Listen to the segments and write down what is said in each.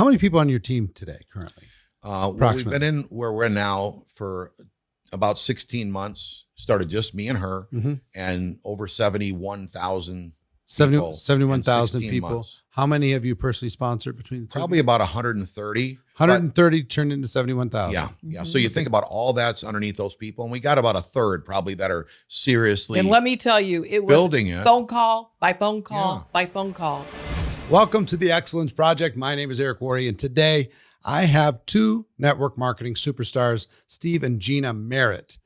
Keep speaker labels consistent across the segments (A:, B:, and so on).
A: How many people on your team today currently?
B: Well, we've been in where we're now for about 16 months. Started just me and her, and over 71,000 people.
A: 71,000 people.
B: Months.
A: How many have you personally sponsored between the two?
B: Probably about 130.
A: 130 turned into 71,000.
B: Yeah. Yeah. So you think about all that's underneath those people, and we got about a third probably that are seriously.
C: And let me tell you, it was
B: building it.
C: Phone call by phone call by phone call.
A: Welcome to the Excellence Project. My name is Eric Worre, and today I have two network marketing superstars, Steve and Gina Merritt.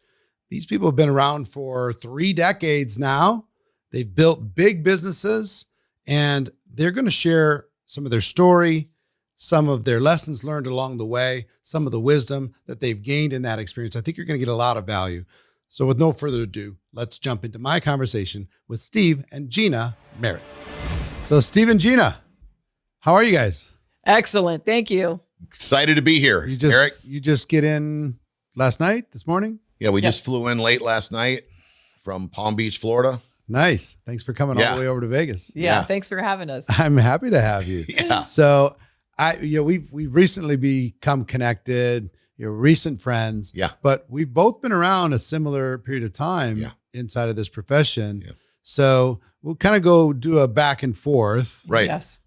A: These people have been around for 3 decades now. They've built big businesses, and they're going to share some of their story, some of their lessons learned along the way, some of the wisdom that they've gained in that experience. I think you're going to get a lot of value. So with no further ado, let's jump into my conversation with Steve and Gina Merritt. So Steve and Gina, how are you guys?
C: Excellent. Thank you.
B: Excited to be here, Eric.
A: You just get in last night, this morning?
B: Yeah, we just flew in late last night from Palm Beach, Florida.
A: Nice. Thanks for coming all the way over to Vegas.
C: Yeah. Thanks for having us.
A: I'm happy to have you.
B: Yeah.
A: So we've recently become connected, recent friends.
B: Yeah.
A: But we've both been around a similar period of time inside of this profession. Yeah. So we'll kind of go do a back and forth.
B: Right.
C: Yes.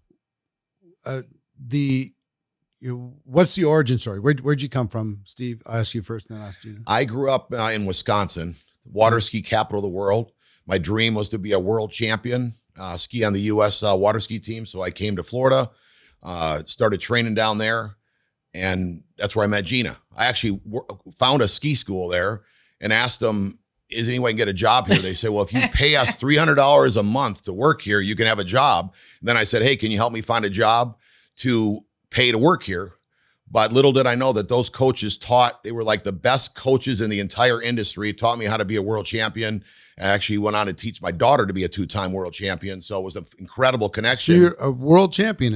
A: What's the origin story? Where'd you come from, Steve? I'll ask you first, and then I'll ask Gina.
B: I grew up in Wisconsin, water ski capital of the world. My dream was to be a world champion, ski on the U.S. Water ski team. So I came to Florida, started training down there, and that's where I met Gina. I actually found a ski school there and asked them, is anyone get a job here? They said, well, if you pay us $300 a month to work here, you can have a job. And then I said, hey, can you help me find a job to pay to work here? But little did I know that those coaches they were like the best coaches in the entire industry, taught me how to be a world champion. I actually went on to teach my daughter to be a 2-time world champion. So it was an incredible connection.
A: So you're a world champion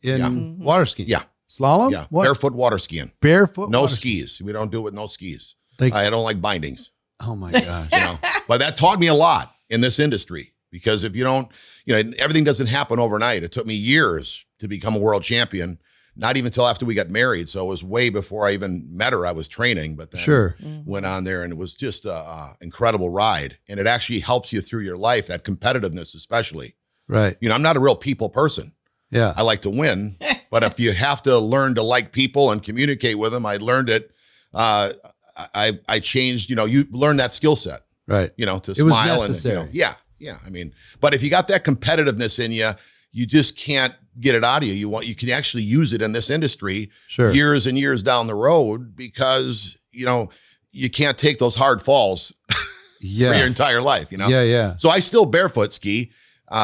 A: in water skiing?
B: Yeah.
A: Slalom?
B: Yeah.
A: What?
B: Barefoot water skiing.
A: Barefoot
B: No
A: water
B: skis. We don't do it with no skis.
A: Like,
B: I don't like bindings.
A: Oh my gosh.
B: But that taught me a lot in this industry, because if you don't, everything doesn't happen overnight. It took me years to become a world champion. Not even until after we got married. So it was way before I even met her. I was training, but then went on there, and it was just an incredible ride. And it actually helps you through your life, that competitiveness especially.
A: Right.
B: I'm not a real people person.
A: Yeah.
B: I like to win, but if you have to learn to like people and communicate with them, I learned it. I changed, you learn that skill set.
A: Right.
B: To
A: it
B: smile.
A: Was necessary.
B: And, yeah. I mean, but if you got that competitiveness in you, you just can't get it out of you. You can actually use it in this industry years and years down the road, because, you can't take those hard falls for your entire life,
A: Yeah.
B: So I still barefoot ski.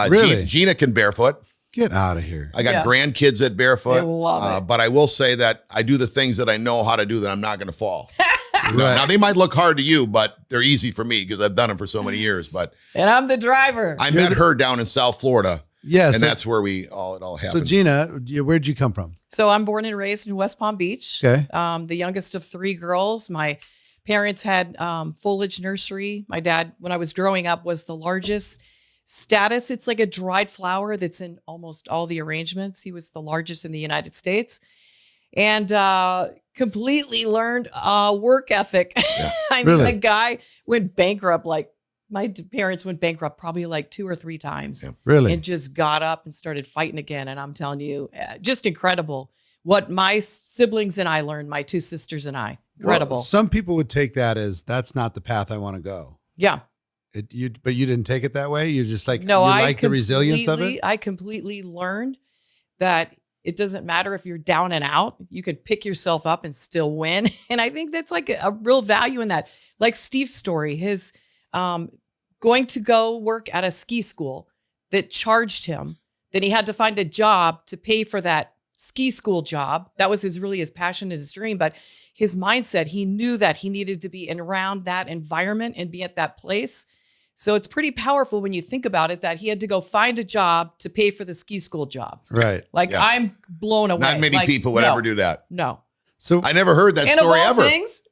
A: Really?
B: Gina can barefoot.
A: Get out of here.
B: I got grandkids that barefoot.
C: I love it.
B: But I will say that I do the things that I know how to do that I'm not going to fall.
A: Right.
B: Now, they might look hard to you, but they're easy for me because I've done them for so many years.
C: And I'm the driver.
B: I met her down in South Florida.
A: Yes.
B: And that's where it all happened.
A: So Gina, where'd you come from?
C: So I'm born and raised in West Palm Beach.
A: Okay.
C: The youngest of 3 girls. My parents had foliage nursery. My dad, when I was growing up, was the largest status. It's like a dried flower that's in almost all the arrangements. He was the largest in the United States. And completely learned work ethic.
B: Yeah.
C: I mean, the guy went bankrupt. Like, my parents went bankrupt probably like 2 or 3 times.
B: Yeah.
A: Really?
C: And just got up and started fighting again. And I'm telling you, just incredible what my siblings and I learned, my 2 sisters and I. Incredible.
A: Well, some people would take that as, that's not the path I want to go.
C: Yeah.
A: But you didn't take it that way? You're just like,
C: no,
A: you like the resilience of it?
C: I completely learned that it doesn't matter if you're down and out, you can pick yourself up and still win. And I think that's like a real value in that. Like Steve's story, his going to go work at a ski school that charged him. Then he had to find a job to pay for that ski school job. That was his passion and his dream. But his mindset, he knew that he needed to be around that environment and be at that place. So it's pretty powerful when you think about it, that he had to go find a job to pay for the ski school job.
A: Right.
C: Like, yeah. I'm blown away.
B: Not many people would ever do that.
C: No.
B: So I never heard that story ever.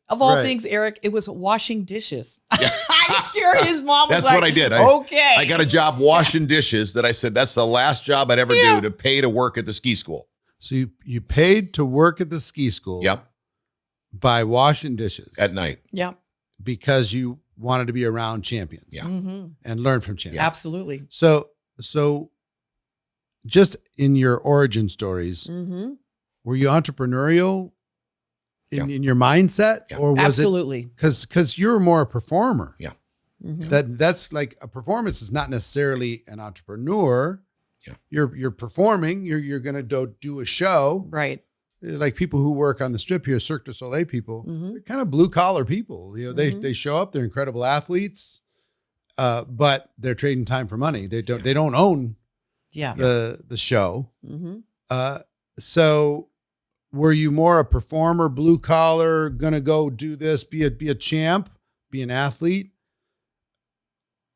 C: Of all things, Eric, it was washing dishes. Yeah. I'm sure his mom was
B: that's what I did.
C: Okay.
B: I got a job washing dishes that I said, that's the last job I'd ever do to pay to work at the ski school.
A: So you paid to work at the ski school.
B: Yep.
A: By washing dishes
B: At night.
C: Yeah.
A: because you wanted to be around champions.
B: Yeah.
C: Mm-hmm.
A: And learn from champions.
C: Absolutely.
A: So just in your origin stories,
C: Mm-hmm.
A: were you entrepreneurial in your mindset,
B: Yeah.
A: or was
C: Absolutely.
A: it because you're more a performer?
B: Yeah.
C: Mm-hmm.
A: That's like a performance is not necessarily an entrepreneur.
B: Yeah.
A: You're performing. You're going to do a show.
C: Right.
A: Like people who work on the strip here, Cirque du Soleil people,
C: Mm-hmm.
A: they're kind of blue collar people. You know,
C: Mhm.
A: they show up. They're incredible athletes, but they're trading time for money. They don't own
C: Yeah.
A: the show.
C: Mm-hmm.
A: So were you more a performer, blue collar, gonna go do this, be a champ, be an athlete?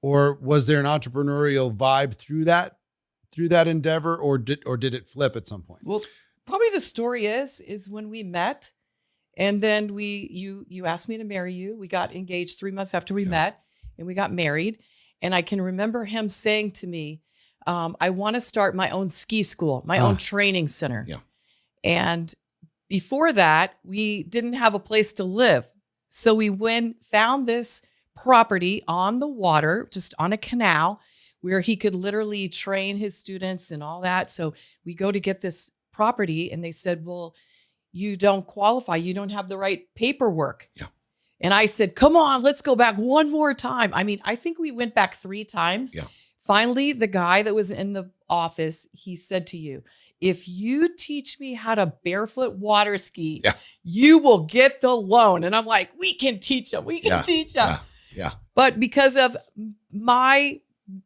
A: Or was there an entrepreneurial vibe through that endeavor, or did it flip at some point?
C: Well, probably the story is when we met, and then you asked me to marry you. We got engaged 3 months after we met, and we got married. And I can remember him saying to me, I want to start my own ski school, my own training center.
B: Yeah.
C: And before that, we didn't have a place to live. So we found this property on the water, just on a canal, where he could literally train his students and all that. So we go to get this property, and they said, well, you don't qualify. You don't have the right paperwork.
B: Yeah.
C: And I said, come on, let's go back one more time. I mean, I think we went back 3 times.
B: Yeah.
C: Finally, the guy that was in the office, he said to you, if you teach me how to barefoot water ski, you will get the loan. And I'm like, we can teach him. We can teach him.
B: Yeah.
C: But because of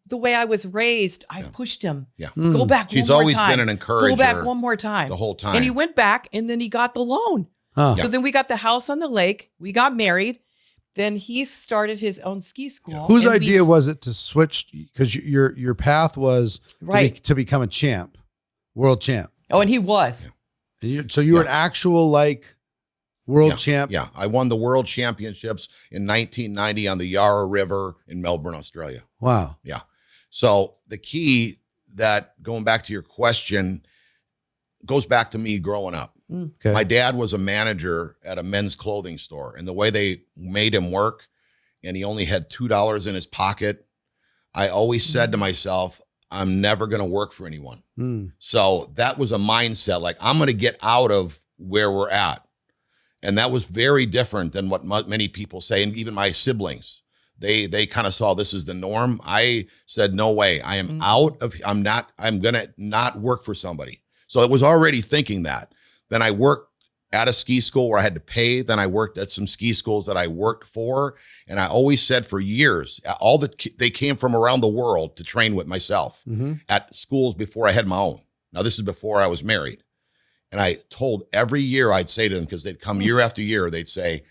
C: the way I was raised, I pushed him.
B: Yeah.
C: Go back
B: She's
C: one more
B: always
C: time.
B: been an encourager.
C: Go back one more time.
B: The whole time.
C: And he went back, and then he got the loan.
A: Huh.
C: So then we got the house on the lake. We got married. Then he started his own ski school.
A: Whose
C: and
A: idea was it to switch? Because your path was to become a champ, world champ.
C: Oh, and he was.
A: And so you were an actual world champ.
B: Yeah. I won the world championships in 1990 on the Yarra River in Melbourne, Australia.
A: Wow.
B: Yeah. So the key that, going back to your question, goes back to me growing up.
A: Okay.
B: My dad was a manager at a men's clothing store, and the way they made him work, and he only had $2 in his pocket, I always said to myself, I'm never going to work for anyone. So that was a mindset, like I'm going to get out of where we're at. And that was very different than what many people say. And even my siblings, they kind of saw this as the norm. I said, no way. I am I'm going to not work for somebody. So I was already thinking that. Then I worked at a ski school where I had to pay. Then I worked at some ski schools that I worked for. And I always said for years, they came from around the world to train with myself at schools before I had my own. Now, this is before I was married. And I told every year I'd say to them, because they'd come year after year, I'd say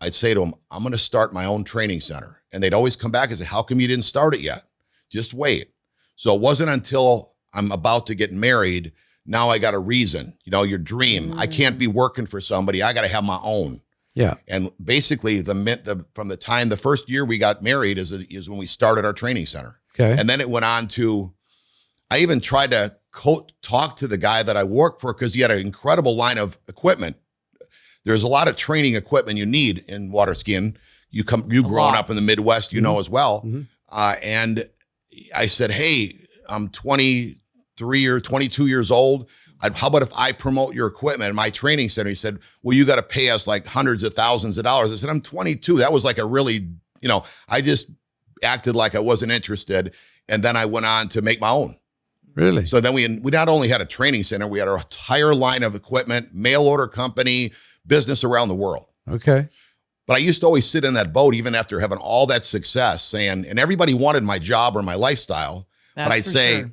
B: to them, I'm going to start my own training center. And they'd always come back and say, how come you didn't start it yet? Just wait. So it wasn't until I'm about to get married, now I got a reason, your dream. I can't be working for somebody. I got to have my own.
A: Yeah.
B: And basically from the time the first year we got married is when we started our training center.
A: Okay.
B: And then it went on to, I even tried to talk to the guy that I worked for, because he had an incredible line of equipment. There's a lot of training equipment you need in water skiing. You growing up in the Midwest, know as well. And I said, hey, I'm 23 or 22 years old. How about if I promote your equipment in my training center? He said, well, you got to pay us like hundreds of thousands of dollars. I said, I'm 22. That was like a really, I just acted like I wasn't interested. And then I went on to make my own.
A: Really?
B: So then we not only had a training center, we had our entire line of equipment, mail order company, business around the world.
A: Okay.
B: But I used to always sit in that boat, even after having all that success, saying, and everybody wanted my job or my lifestyle. But I'd say, I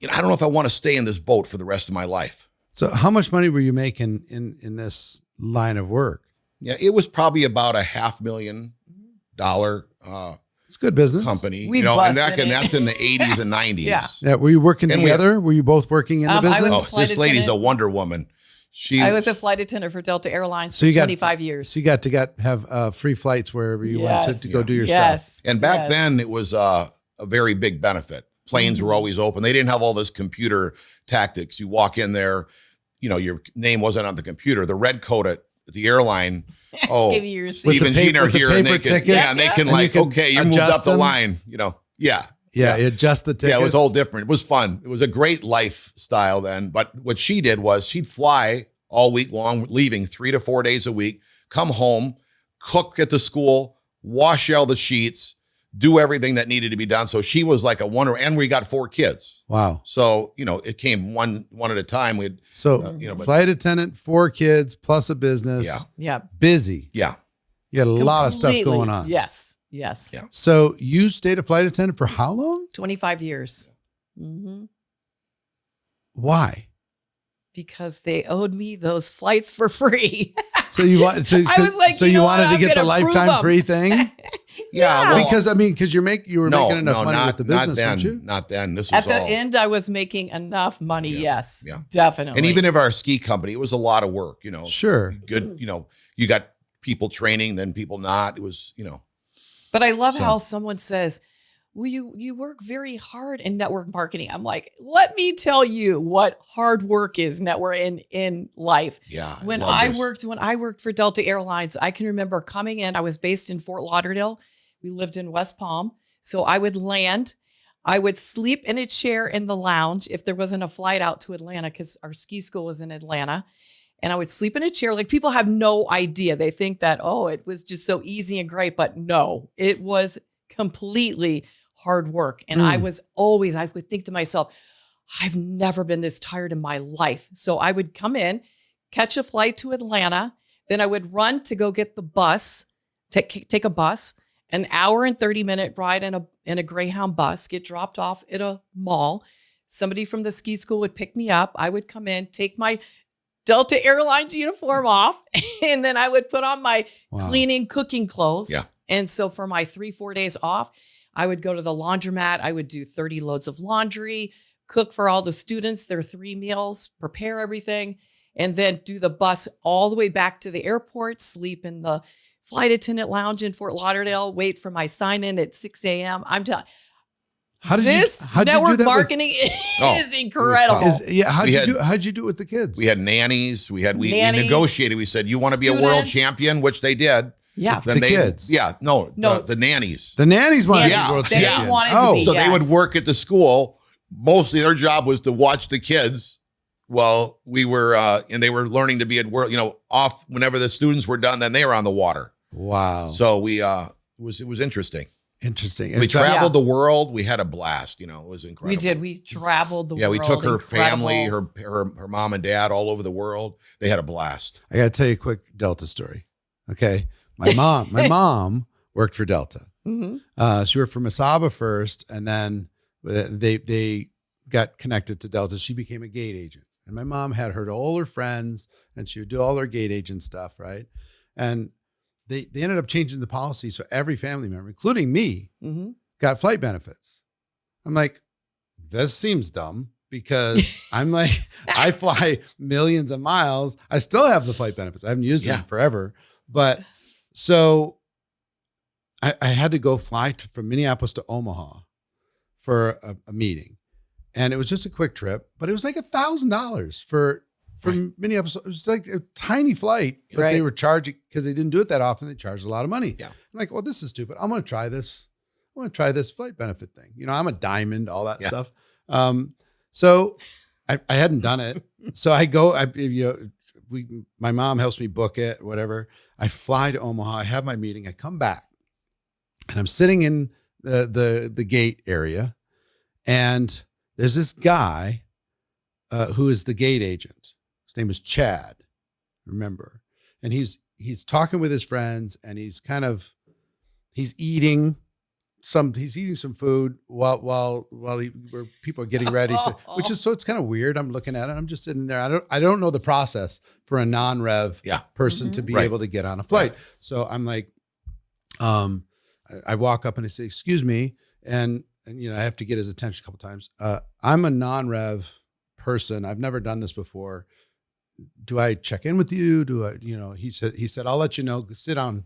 B: don't know if I want to stay in this boat for the rest of my life.
A: So how much money were you making in this line of work?
B: Yeah, it was probably about $500,000
A: It's good business
B: company,
C: and
B: that's in the 80s and 90s.
A: Yeah. Were you working together? Were you both working in the business?
B: This lady's a Wonder Woman.
C: I was a flight attendant for Delta Airlines for 25 years.
A: So you got to have free flights wherever you went to go do your stuff.
B: And back then it was a very big benefit. Planes were always open. They didn't have all this computer tactics. You walk in there, you know, your name wasn't on the computer. The red coat at the airline,
C: Give you your
B: Steve and
A: the
B: Gina are here, and they can,
A: tickets.
B: yeah, and they can
A: And
B: like,
A: you can
B: okay, you moved
A: adjust
B: up the
A: them.
B: line, you know, yeah.
A: Yeah, adjust the tickets.
B: Yeah, it was all different. It was fun. It was a great lifestyle then. But what she did was she'd fly all week long, leaving 3 to 4 days a week, come home, cook at the school, wash all the sheets, do everything that needed to be done. So she was like a wonder. And we got 4 kids.
A: Wow.
B: So, you know, it came one at a time. We'd,
A: So
B: you know, but
A: flight attendant, 4 kids, plus a business.
B: Yeah.
C: Yeah.
A: Busy.
B: yeah.
A: You had a lot of stuff
C: Completely.
A: going on.
C: Yes. Yes.
B: Yeah.
A: So you stayed a flight attendant for how long?
C: 25 years. Mm-hmm.
A: Why?
C: Because they owed me those flights for free.
A: So you want? So,
C: I was like,
A: so
C: you
A: you
C: know
A: wanted
C: what?
A: to
C: I'm
A: get the
C: gonna prove
A: lifetime
C: them.
A: free thing?
B: Yeah. well,
A: Because I mean, because you were making enough money with the business,
B: not then.
A: didn't you?
B: Not then. This
C: At
B: was
C: the
B: all.
C: end, I was making enough money.
B: Yeah.
C: Yes.
B: Yeah.
C: Definitely.
B: And even if our ski company, it was a lot of work, you know.
A: Sure.
B: Good, you know, you got people training, then people not. It was, you know.
C: But I love
B: So-
C: how someone says, well, you work very hard in network marketing. I'm like, let me tell you what hard work is network in life.
B: Yeah.
C: When
B: love
C: I
B: this.
C: worked for Delta Airlines, I can remember coming in. I was based in Fort Lauderdale. We lived in West Palm. So I would land. I would sleep in a chair in the lounge if there wasn't a flight out to Atlanta, because our ski school was in Atlanta. And I would sleep in a chair. Like, people have no idea. They think that, oh, it was just so easy and great. But no, it was completely hard work. And I would think to myself, I've never been this tired in my life. So I would come in, catch a flight to Atlanta. Then I would run to go get the bus, take a bus, an hour and 30-minute ride in a Greyhound bus, get dropped off at a mall. Somebody from the ski school would pick me up. I would come in, take my Delta Airlines uniform off, and then I would put on my cleaning, cooking clothes.
B: Yeah.
C: And so for my 3-4 days off, I would go to the laundromat. I would do 30 loads of laundry, cook for all the students their 3 meals, prepare everything, and then do the bus all the way back to the airport, sleep in the flight attendant lounge in Fort Lauderdale, wait for my sign in at 6 a.m. I'm telling
A: How'd you
C: network
A: do that
C: marketing
B: Oh,
C: is incredible.
A: How'd you do it with the kids?
B: We had nannies. We
C: Nannies.
B: negotiated. We said, you want to be a world
C: Students.
B: champion, which they did.
C: Yeah.
B: Then
A: The kids?
B: Yeah. No.
C: No.
B: The nannies.
A: The nannies wanted
C: Nannies.
A: to be world
C: They
A: champion.
C: wanted to
A: oh,
C: be.
B: So they would
C: Yes.
B: work at the school. Mostly their job was to watch the kids while we were, and they were learning to be at work, you know, off whenever the students were done, then they were on the water.
A: wow.
B: So we, it was interesting.
A: Interesting.
B: We
A: So-
B: traveled the world. We had a blast, you know, it was incredible.
C: We did. We traveled the world.
B: Yeah, we took her
C: Incredible.
B: family, her mom and dad all over the world. They had a blast.
A: I got to tell you a quick Delta story. Okay. My mom worked for Delta.
C: Mhm.
A: She worked for Masaba first, and then they got connected to Delta. She became a gate agent. And my mom had her to all her friends, and she would do all her gate agent stuff, right? And they ended up changing the policy. So every family member, including me,
C: Mhm.
A: got flight benefits. I'm like, this seems dumb, because I'm like, I fly millions of miles. I still have the flight benefits. I haven't used
B: Yeah.
A: them forever. But so I had to go fly from Minneapolis to Omaha for a meeting. And it was just a quick trip, but it was like $1,000 from Minneapolis. It was like a tiny flight, but they
C: Right.
A: were charging, because they didn't do it that often. They charged a lot of money.
B: Yeah.
A: I'm like, well, this is stupid. I'm going to try this. I want to try this flight benefit thing. You know, I'm a diamond, all that
B: Yeah.
A: stuff. So I hadn't done it. So I go, my mom helps me book it, whatever. I fly to Omaha. I have my meeting. I come back, and I'm sitting in the gate area, and there's this guy who is the gate agent. His name is Chad, remember? And he's talking with his friends, and he's eating some food while where people are getting ready to, which is, so it's kind of weird. I'm looking at it. I'm just sitting there. I don't know the process for a non-rev person to be
B: Right.
A: able to get on a flight. So I'm like, I walk up and I say, excuse me. And you know, I have to get his attention a couple times. I'm a non-rev person. I've never done this before. Do I check in with you? Do I, he said, I'll let you know. Sit down.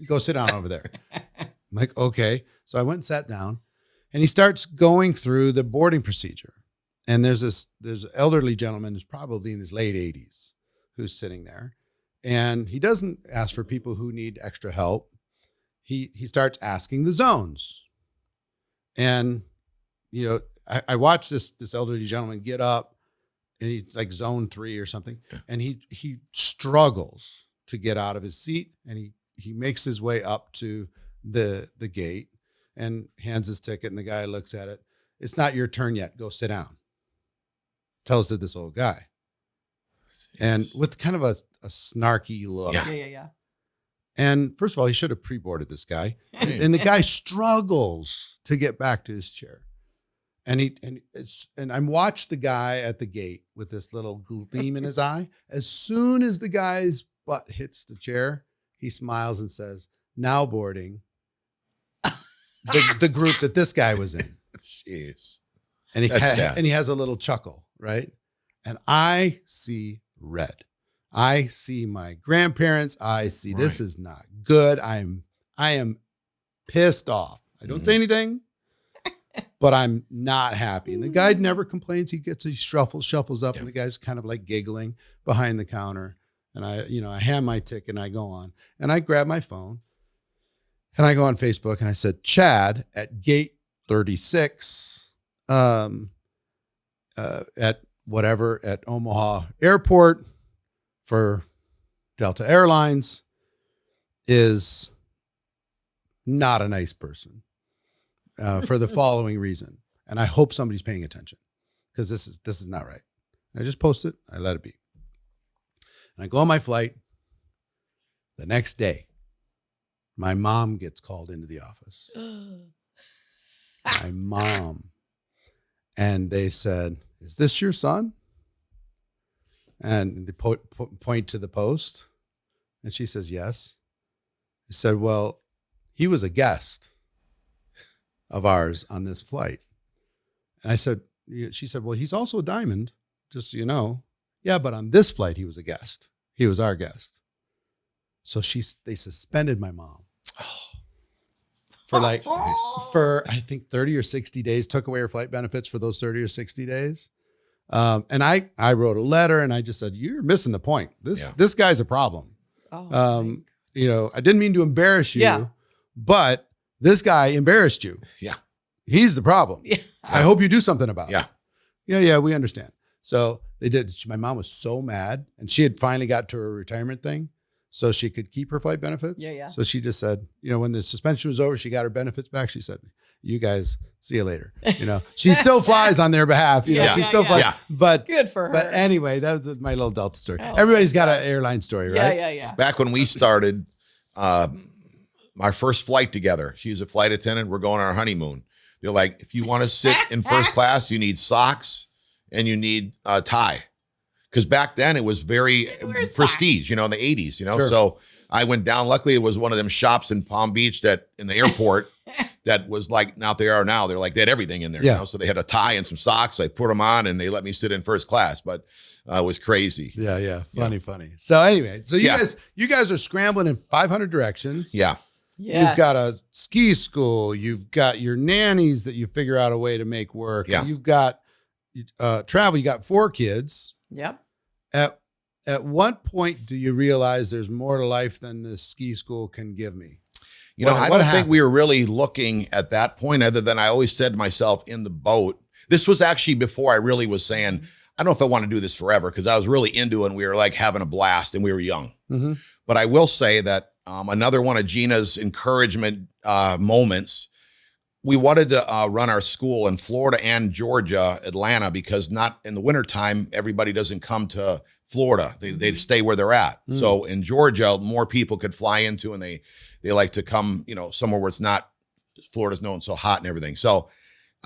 A: Go sit down over there. I'm like, okay. So I went and sat down, And he starts going through the boarding procedure. And there's an elderly gentleman who's probably in his late 80s who's sitting there. And he doesn't ask for people who need extra help. He starts asking the zones. And, you know, I watched this elderly gentleman get up, and he's like zone 3 or something. And he struggles to get out of his seat, and he makes his way up to the gate and hands his ticket, and the guy looks at it. It's not your turn yet. Go sit down. Tells to this old guy. And with kind of a snarky look.
C: Yeah.
A: And first of all, he should have pre-boarded this guy. And the guy struggles to get back to his chair. And I'm watched the guy at the gate with this little gleam in his eye. As soon as the guy's butt hits the chair, he smiles and says, "Now boarding." The group that this guy was in.
B: Jeez.
A: And he has a little chuckle, right? And I see red. I see my grandparents. I see this is not good. I am pissed off. I don't say anything, but I'm not happy. And the guy never complains. He shuffles up, and the guy's kind of like giggling behind the counter. And I hand my ticket and I go on, and I grab my phone and I go on Facebook, and I said, "Chad at gate 36, at Omaha Airport for Delta Airlines is not a nice person for the following reason. And I hope somebody's paying attention, because this is not right." And I just post it. I let it be. And I go on my flight. The next day, my mom gets called into the office. My mom. And they said, "Is this your son?" And they point to the post. And she says, "Yes." They said, "Well, he was a guest of ours on this flight." And she said, "Well, he's also a diamond, just so you know." "Yeah, but on this flight, he was a guest. He was our guest." So they suspended my mom for I think 30 or 60 days, took away her flight benefits for those 30 or 60 days. And I wrote a letter, and I just said, "You're missing the point. This guy's a problem." I didn't mean to embarrass you, but this guy embarrassed you.
B: Yeah.
A: He's the problem.
C: Yeah.
A: I hope you do something about it.
B: Yeah.
A: Yeah, we understand. So they did. My mom was so mad, and she had finally got to her retirement thing, so she could keep her flight benefits.
C: Yeah.
A: So she just said, when the suspension was over, she got her benefits back. She said, "You guys, see you later." She still flies on their behalf. She still flies.
B: Yeah.
A: But
C: good for her.
A: But anyway, that was my little Delta story.
C: Oh,
A: Everybody's got an airline story, right?
C: Yeah.
B: Back when we started, our first flight together, she's a flight attendant. We're going on our honeymoon. They're like, "If you want to sit in first class, you need socks and you need a tie." Because back then it was very prestige, in the 80s,
A: Sure.
B: So I went down. Luckily, it was one of them shops in Palm Beach in the airport that was like, not they are now. They're like, they had everything in there.
A: Yeah.
B: So they had a tie and some socks. I put them on, and they let me sit in first class. But it was crazy.
A: Yeah. Funny. So anyway, you guys are scrambling in 500 directions.
B: Yeah.
C: Yes.
A: You've got a ski school. You've got your nannies that you figure out a way to make work.
B: Yeah.
A: You've got travel. You got 4 kids.
C: Yep.
A: At what point do you realize there's more to life than the ski school can give me?
B: I don't think we were really looking at that point, other than I always said to myself in the boat. This was actually before I really was saying, I don't know if I want to do this forever, because I was really into it, and we were like having a blast, and we were young.
A: Mm-hmm.
B: But I will say that another one of Gina's encouragement moments, we wanted to run our school in Florida and Georgia, Atlanta, because not in the wintertime, everybody doesn't come to Florida. They'd stay where they're at.
A: Mm.
B: So in Georgia, more people could fly into, and they like to come, somewhere where it's not, Florida's known so hot and everything. So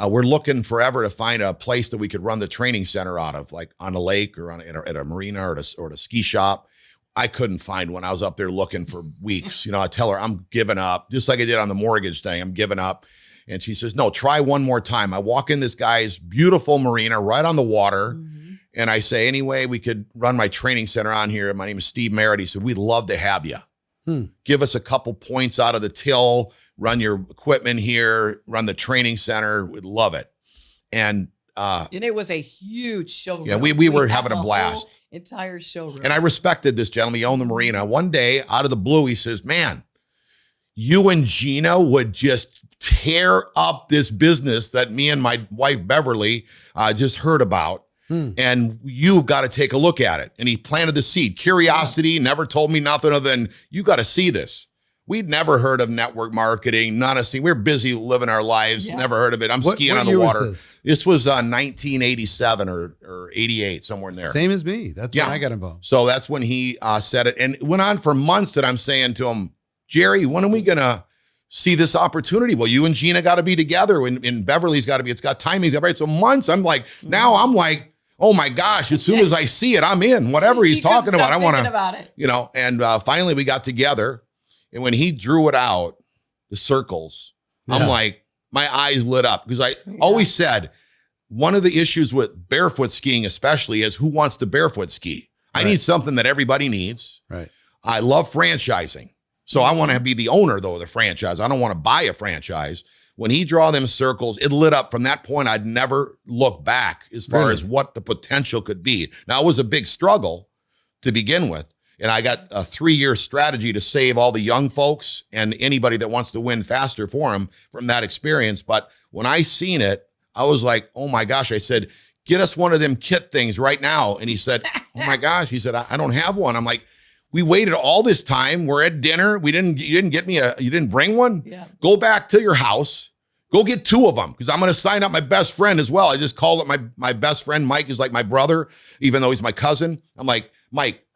B: we're looking forever to find a place that we could run the training center out of, like on a lake or at a marina or at a ski shop. I couldn't find one. I was up there looking for weeks. I tell her I'm giving up, just like I did on the mortgage thing. I'm giving up. And she says, "No, try one more time." I walk in this guy's beautiful marina right on the water.
C: Mm-hmm.
B: And I say, "Anyway, we could run my training center on here. My name is Steve Merritt." He said, "We'd love to have you. Give us a couple points out of the till. run your equipment here, run the training center. We'd love it. And
C: it was a huge showroom.
B: Yeah, we were having a
C: the
B: blast.
C: whole entire showroom.
B: And I respected this gentleman. He owned the marina. One day, out of the blue, he says, man, you and Gina would just tear up this business that me and my wife, Beverly, just heard about. And you've got to take a look at it. And he planted the seed. Curiosity, never told me nothing other than, you got to see this. We'd never heard of network marketing, none of we're busy living our lives, never heard of it. I'm skiing on the water. This was 1987 or 88, somewhere in there.
A: Same as me. That's when I got involved.
B: So that's when he said it. And it went on for months that I'm saying to him, Jerry, when are we going to see this opportunity? Well, you and Gina got to be together, and Beverly's got to be, it's got timings, right? So months, I'm like, now I'm like, oh my gosh, as soon as I see it, I'm in. Whatever he's talking about, I want to, you know, and finally we got together. And when he drew it out, the circles, I'm like, my eyes lit up, because I always said, one of the issues with barefoot skiing especially is who wants to barefoot ski? I need something that everybody needs.
A: Right.
B: I love franchising. So I want to be the owner, though, of the franchise. I don't want to buy a franchise. When he draw them circles, it lit up. From that point, I'd never look back as far as what the potential could be. Now, it was a big struggle to begin with. And I got a 3-year strategy to save all the young folks and anybody that wants to win faster for them from that experience. But when I seen it, I was like, oh my gosh. I said, get us one of them kit things right now. And he said, oh my gosh. He said, I don't have one. I'm like, we waited all this time. We're at dinner. You didn't bring one? Yeah. Go back to your house. Go get 2 of them, because I'm going to sign up my best friend as well. I just called up my best friend. Mike is like my brother, even though he's my cousin. I'm like, Mike,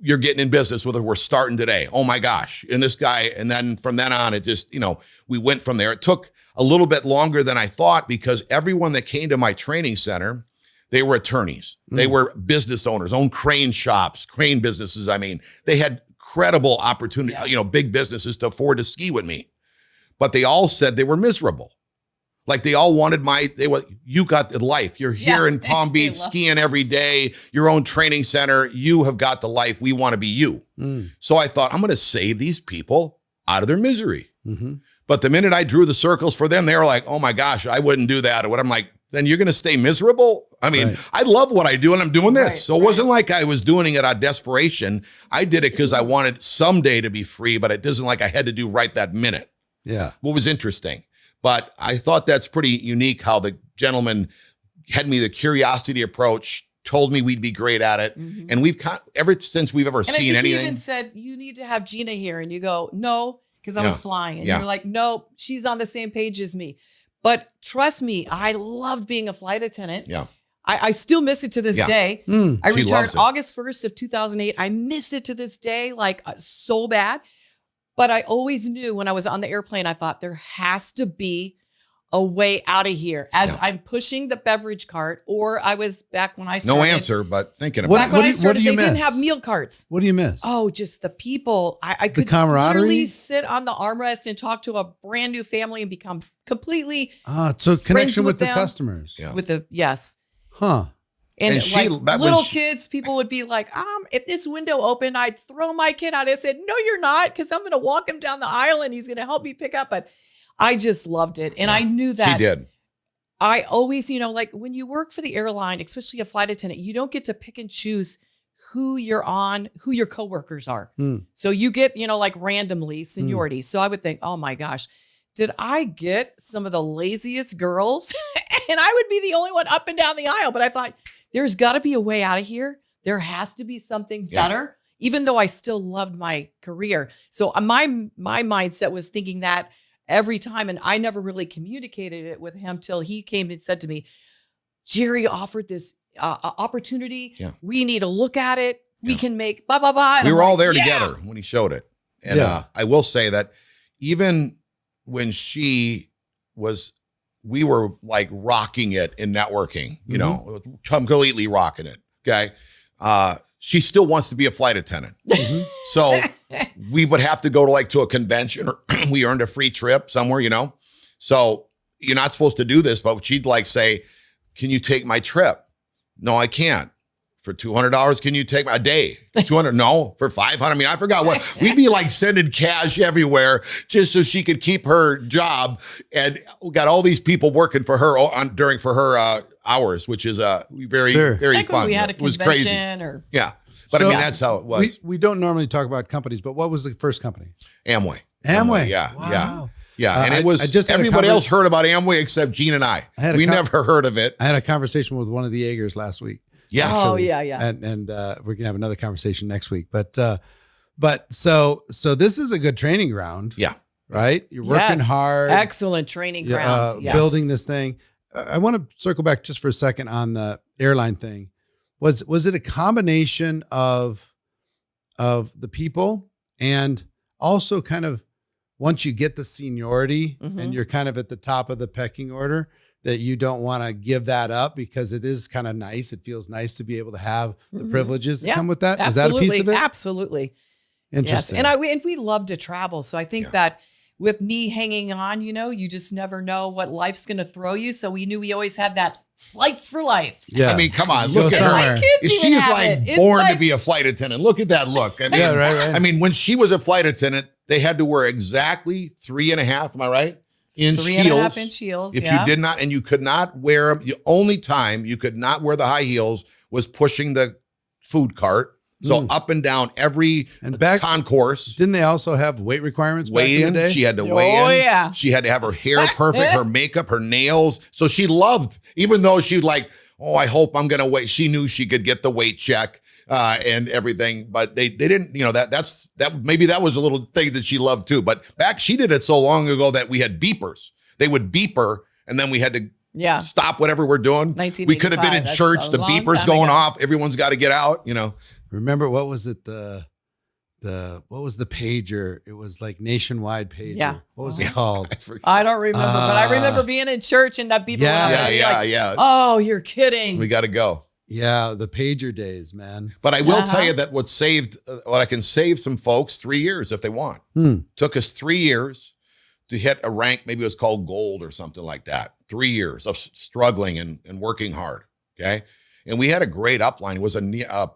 B: you're getting in business with it. We're starting today. Oh my gosh. And this guy, and then from then on, it just, you know, we went from there. It took a little bit longer than I thought, because everyone that came to my training center, they were attorneys. They were business owners, owned crane shops, crane businesses. I mean, they had credible opportunity, you know, big businesses to afford to ski with me. But they all said they were miserable. Like they all wanted you got the life. You're here in Palm Beach skiing every day, your own training center. You have got the life. We want to be you. So I thought, I'm going to save these people out of their misery. But the minute I drew the circles for them, they were like, oh my gosh, I wouldn't do that. Or what? I'm like, then you're going to stay miserable? I mean, I love what I do, and I'm doing this. So it wasn't like I was doing it out of desperation. I did it because I wanted someday to be free, but it doesn't like I had to do right that minute. Yeah. What was interesting. But I thought that's pretty unique how the gentleman had me the curiosity approach, told me we'd be great at it. And we've ever since we've ever seen anything. He
C: even said, you need to have Gina here. And you go, no, because I was flying. And you're like, no, she's on the same page as me. But trust me, I loved being a flight attendant. Yeah. I still miss it to this day. I returned August 1st of 2008. I miss it to this day, like so bad. But I always knew when I was on the airplane, I thought there has to be a way out of here as I'm pushing the beverage cart, or I was back when I started.
B: No answer, but thinking about
C: it. What do you miss? They didn't have meal carts.
A: What do you miss?
C: Oh, just the people. I could literally sit on the armrest and talk to a brand new family and become completely
A: so connection with the customers.
C: Yeah. With the, yes.
A: Huh.
C: And like little kids, people would be like, if this window opened, I'd throw my kid out. I said, no, you're not, because I'm going to walk him down the aisle and he's going to help me pick up. But I just loved it. And I knew that.
B: She did.
C: I always, like when you work for the airline, especially a flight attendant, you don't get to pick and choose who you're on, who your coworkers are. So you get, like randomly seniority. So I would think, oh my gosh, did I get some of the laziest girls? And I would be the only one up and down the aisle. But I thought, there's got to be a way out of here. There has to be something better, even though I still loved my career. So my mindset was thinking that every time. And I never really communicated it with him till he came and said to me, Jerry offered this opportunity. Yeah. We need to look at it. We can make blah, blah, blah. And
B: we were all there together when he showed it. And I will say that even when we were like rocking it in networking, you know, completely rocking it. Okay. She still wants to be a flight attendant. So we would have to go to a convention, or we earned a free trip somewhere, So you're not supposed to do this, but she'd say, can you take my trip? No, I can't. for $200, can you take a day? 200? No, for 500. I mean, I forgot what we'd be like sending cash everywhere just so she could keep her job. And we got all these people working for her during her hours, which is very, very
C: like
B: fun.
C: When we had a
B: it was crazy.
C: convention
B: Yeah. But
A: So,
B: I mean, that's how it was.
A: We don't normally talk about companies, but what was the first company?
B: Amway.
A: Amway.
B: Yeah.
A: Wow.
B: Yeah. Yeah. And
A: I
B: it was
A: just had a
B: everybody else heard about Amway except Gina and I. We never heard of it.
A: I had a conversation with one of the Jaegers last week.
B: Yeah.
C: Oh, yeah.
A: And we're gonna have another conversation next week. But so this is a good training ground.
B: Yeah.
A: Right. You're working hard.
C: Excellent training ground. Yes.
A: Building this thing. I want to circle back just for a second on the airline thing. Was it a combination of the people and also kind of once you get the seniority and you're kind of at the top of the pecking order, that you don't want to give that up because it is kind of nice. It feels nice to be able to have the privileges that come with that.
C: Absolutely.
A: Is that a piece of it?
C: Absolutely.
A: Interesting.
C: Yes. And we love to travel. So I think that with me hanging on, you just never know what life's going to throw you. So we knew we always had that flights for life.
A: Yeah.
B: I mean, come on, look at
A: somewhere.
B: her.
C: Kids
B: She's
C: have
B: like
C: it. It's
B: born to
C: like-
B: be a flight attendant. Look at that look. I mean,
A: Yeah, right.
B: I mean, when she was a flight attendant, they had to wear exactly 3.5, am I right? Inch
C: 3.5 inch heels.
B: If you did not, and you could not wear them, the only time you could not wear the high heels was pushing the food cart. So up and down every concourse.
A: Didn't they also have weight requirements back in the day?
B: She had to weigh in.
C: Oh, yeah.
B: She had to have her hair perfect, her makeup, her nails. So she loved, even though she was like, oh, I hope I'm going to wait. She knew she could get the weight check and everything, but they didn't, maybe that was a little thing that she loved too. But she did it so long ago that we had beepers. They would beep her and then we had to stop whatever we're doing. We could have been in church. The beeper's going off. Everyone's got to get out,
A: Remember, what was it? What was the pager? It was like nationwide pager.
C: Yeah.
A: What was it called?
C: I don't remember, but I remember being in church and that beeper.
B: Yeah.
C: Oh, you're kidding.
B: We got to go.
A: Yeah, the pager days, man.
B: But I will tell you that what I can save some folks 3 years if they want. Took us 3 years to hit a rank. Maybe it was called gold or something like that. 3 years of struggling and working hard. Okay. And we had a great upline. It was a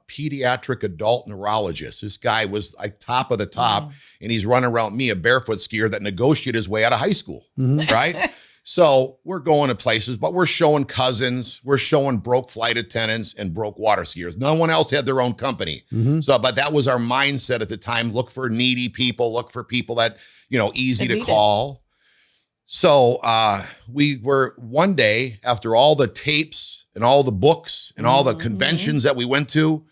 B: pediatric adult neurologist. This guy was like top of the top, and he's running around me, a barefoot skier that negotiated his way out of high school, right? So we're going to places, but we're showing cousins, we're showing broke flight attendants and broke water skiers. No one else had their own company. So, but that was our mindset at the time. Look for needy people, look for people that, easy to call. So we were one day after all the tapes and all the books and all the conventions that we went to,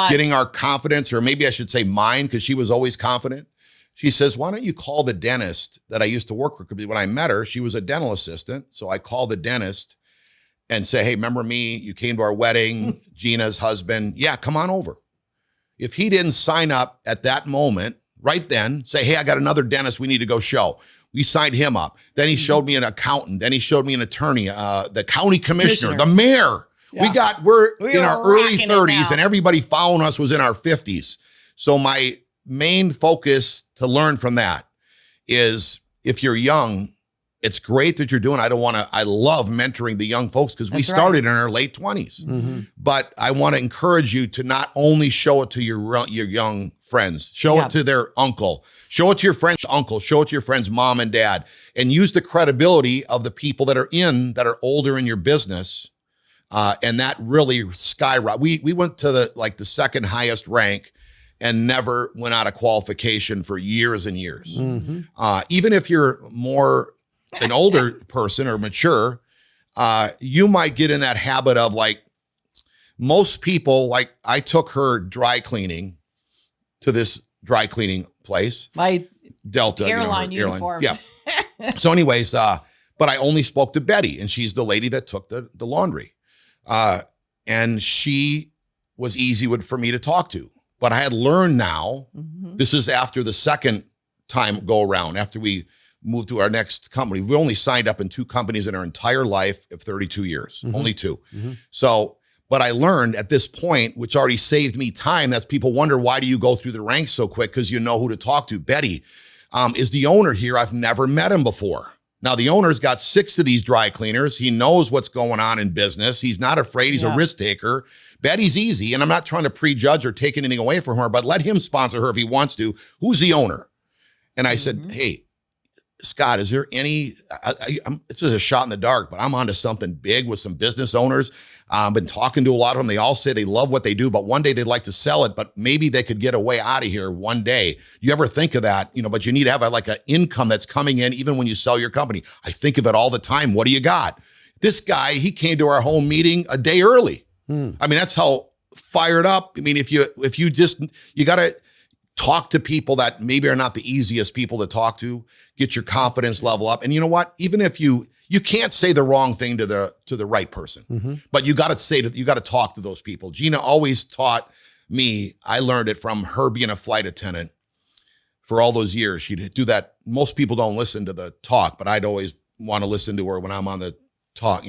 B: getting our confidence, or maybe I should say mine, because she was always confident. She says, why don't you call the dentist that I used to work with? When I met her, she was a dental assistant. So I called the dentist and say, hey, remember me? You came to our wedding, Gina's husband. Yeah, come on over. If he didn't sign up at that moment, right then, say, hey, I got another dentist we need to go show. We signed him up. Then he showed me an accountant. Then he showed me an attorney, the county commissioner, the mayor. Yeah. We're in our early 30s and everybody following us was in our 50s. So my main focus to learn from that is if you're young, it's great that you're doing. I love mentoring the young folks because we started in our late 20s. But I want to encourage you to not only show it to your young friends, show it to their uncle, show it to your friend's uncle, show it to your friend's mom and dad, and use the credibility of the people that are older in your business. And that really skyrocketed. We went to the second highest rank and never went out of qualification for years and years. Even if you're more an older person or mature, you might get in that habit of most people, I took her dry cleaning to this dry cleaning place.
C: My
B: Delta
C: airline uniform.
B: Yeah. So anyways, but I only spoke to Betty, and she's the lady that took the laundry. And she was easy for me to talk to. But I had learned now, this is after the second time go around, after we moved to our next company. We only signed up in 2 companies in our entire life of 32 years, only 2. So, but I learned at this point, which already saved me time. That's people wonder, why do you go through the ranks so quick? Because you know who to talk to. Betty is the owner here. I've never met him before. Now, the owner's got 6 of these dry cleaners. He knows what's going on in business. He's not afraid. He's a risk taker. Betty's easy, and I'm not trying to prejudge or take anything away from her, but let him sponsor her if he wants to. Who's the owner? And I said, hey, Scott, is there any, this is a shot in the dark, but I'm onto something big with some business owners. I've been talking to a lot of them. They all say they love what they do, but one day they'd like to sell it, but maybe they could get a way out of here one day. You ever think of that? But you need to have like an income that's coming in even when you sell your company. I think of it all the time. What do you got? This guy, he came to our home meeting a day early. I mean, that's how fired up. I mean, you got to talk to people that maybe are not the easiest people to talk to, get your confidence level up. And you know what? Even if you can't say the wrong thing to the right person, but you got to talk to those people. Gina always taught me, I learned it from her being a flight attendant for all those years. She'd do that. Most people don't listen to the talk, but I'd always want to listen to her when I'm on the talk,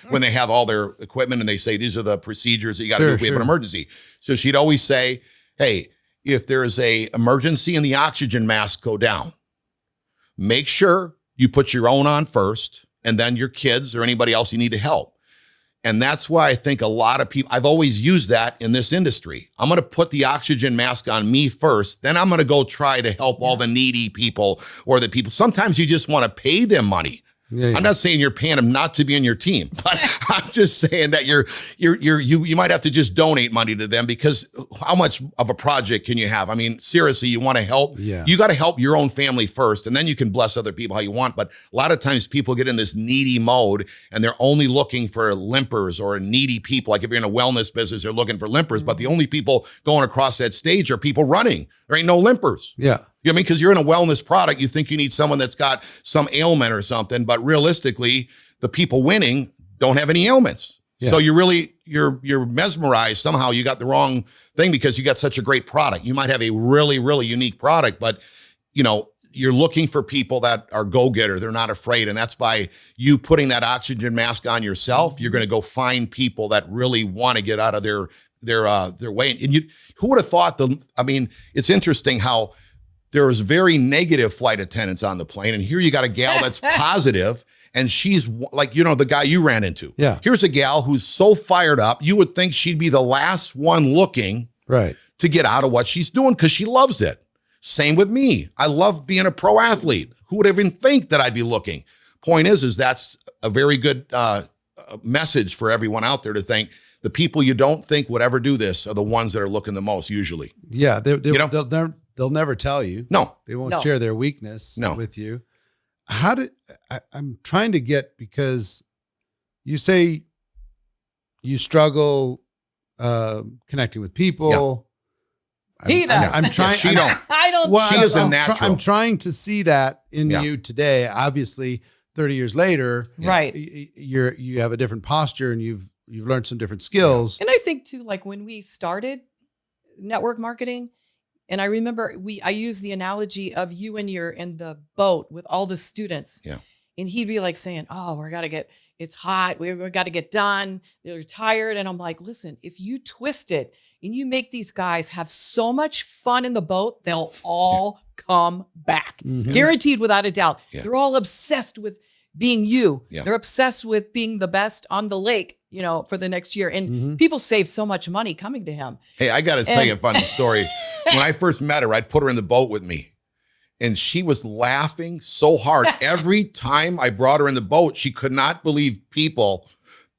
B: when they have all their equipment and they say, these are the procedures that you got to do if we have an emergency. So she'd always say, hey, if there's a emergency and the oxygen masks go down, make sure you put your own on first and then your kids or anybody else you need to help. And that's why I think a lot of people, I've always used that in this industry. I'm going to put the oxygen mask on me first, then I'm going to go try to help all the needy people or the people. Sometimes you just want to pay them money. I'm not saying you're paying them not to be in your team, but I'm just saying that you might have to just donate money to them, because how much of a project can you have? I mean, seriously, you want to help. You got to help your own family first, and then you can bless other people how you want. But a lot of times people get in this needy mode and they're only looking for limpers or needy people. Like if you're in a wellness business, they're looking for limpers, but the only people going across that stage are people running. There ain't no limpers. You know what I mean? Because you're in a wellness product, you think you need someone that's got some ailment or something, but realistically, the people winning don't have any ailments. So you're mesmerized. Somehow you got the wrong thing because you got such a great product. You might have a really, really unique product, but you're looking for people that are go-getter. They're not afraid. And that's by you putting that oxygen mask on yourself. You're going to go find people that really want to get out of their way. And who would have thought it's interesting how there was very negative flight attendants on the plane. And here you got a gal that's positive, and she's like, the guy you ran into. Here's a gal who's so fired up. You would think she'd be the last one looking to get out of what she's doing because she loves it. Same with me. I love being a pro athlete. Who would even think that I'd be looking? Point is that's a very good message for everyone out there to think the people you don't think would ever do this are the ones that are looking the most usually.
A: They'll never tell you.
B: No.
A: They won't share their weakness with you. I'm trying to get, because you say you struggle connecting with people.
C: He does.
A: I'm trying.
B: She don't.
C: I don't.
B: Well, she is a natural.
A: I'm trying to see that in you today. Obviously, 30 years later, you have a different posture and you've learned some different skills.
C: And I think too, like when we started network marketing, and I remember I used the analogy of you and you're in the boat with all the students. And he'd be like saying, oh, it's hot. We got to get done. They're tired. And I'm like, listen, if you twist it and you make these guys have so much fun in the boat, they'll all come back. Guaranteed, without a doubt. They're all obsessed with being you. They're obsessed with being the best on the lake, for the next year. And people save so much money coming to him.
B: Hey, I got to tell you a funny story. When I first met her, I'd put her in the boat with me, and she was laughing so hard. Every time I brought her in the boat, she could not believe people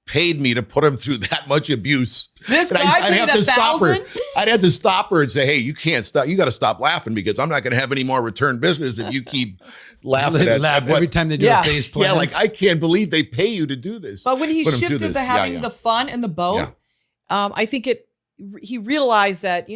B: paid me to put him through that much abuse.
C: This guy I'd have to
B: stop her. I'd have to stop her and say, hey, you can't stop. You got to stop laughing, because I'm not going to have any more return business if you keep laughing at
A: every time they do a face plant.
B: Like, I can't believe they pay you to do this.
C: But when he shifted to having the fun in the boat, I think he realized that,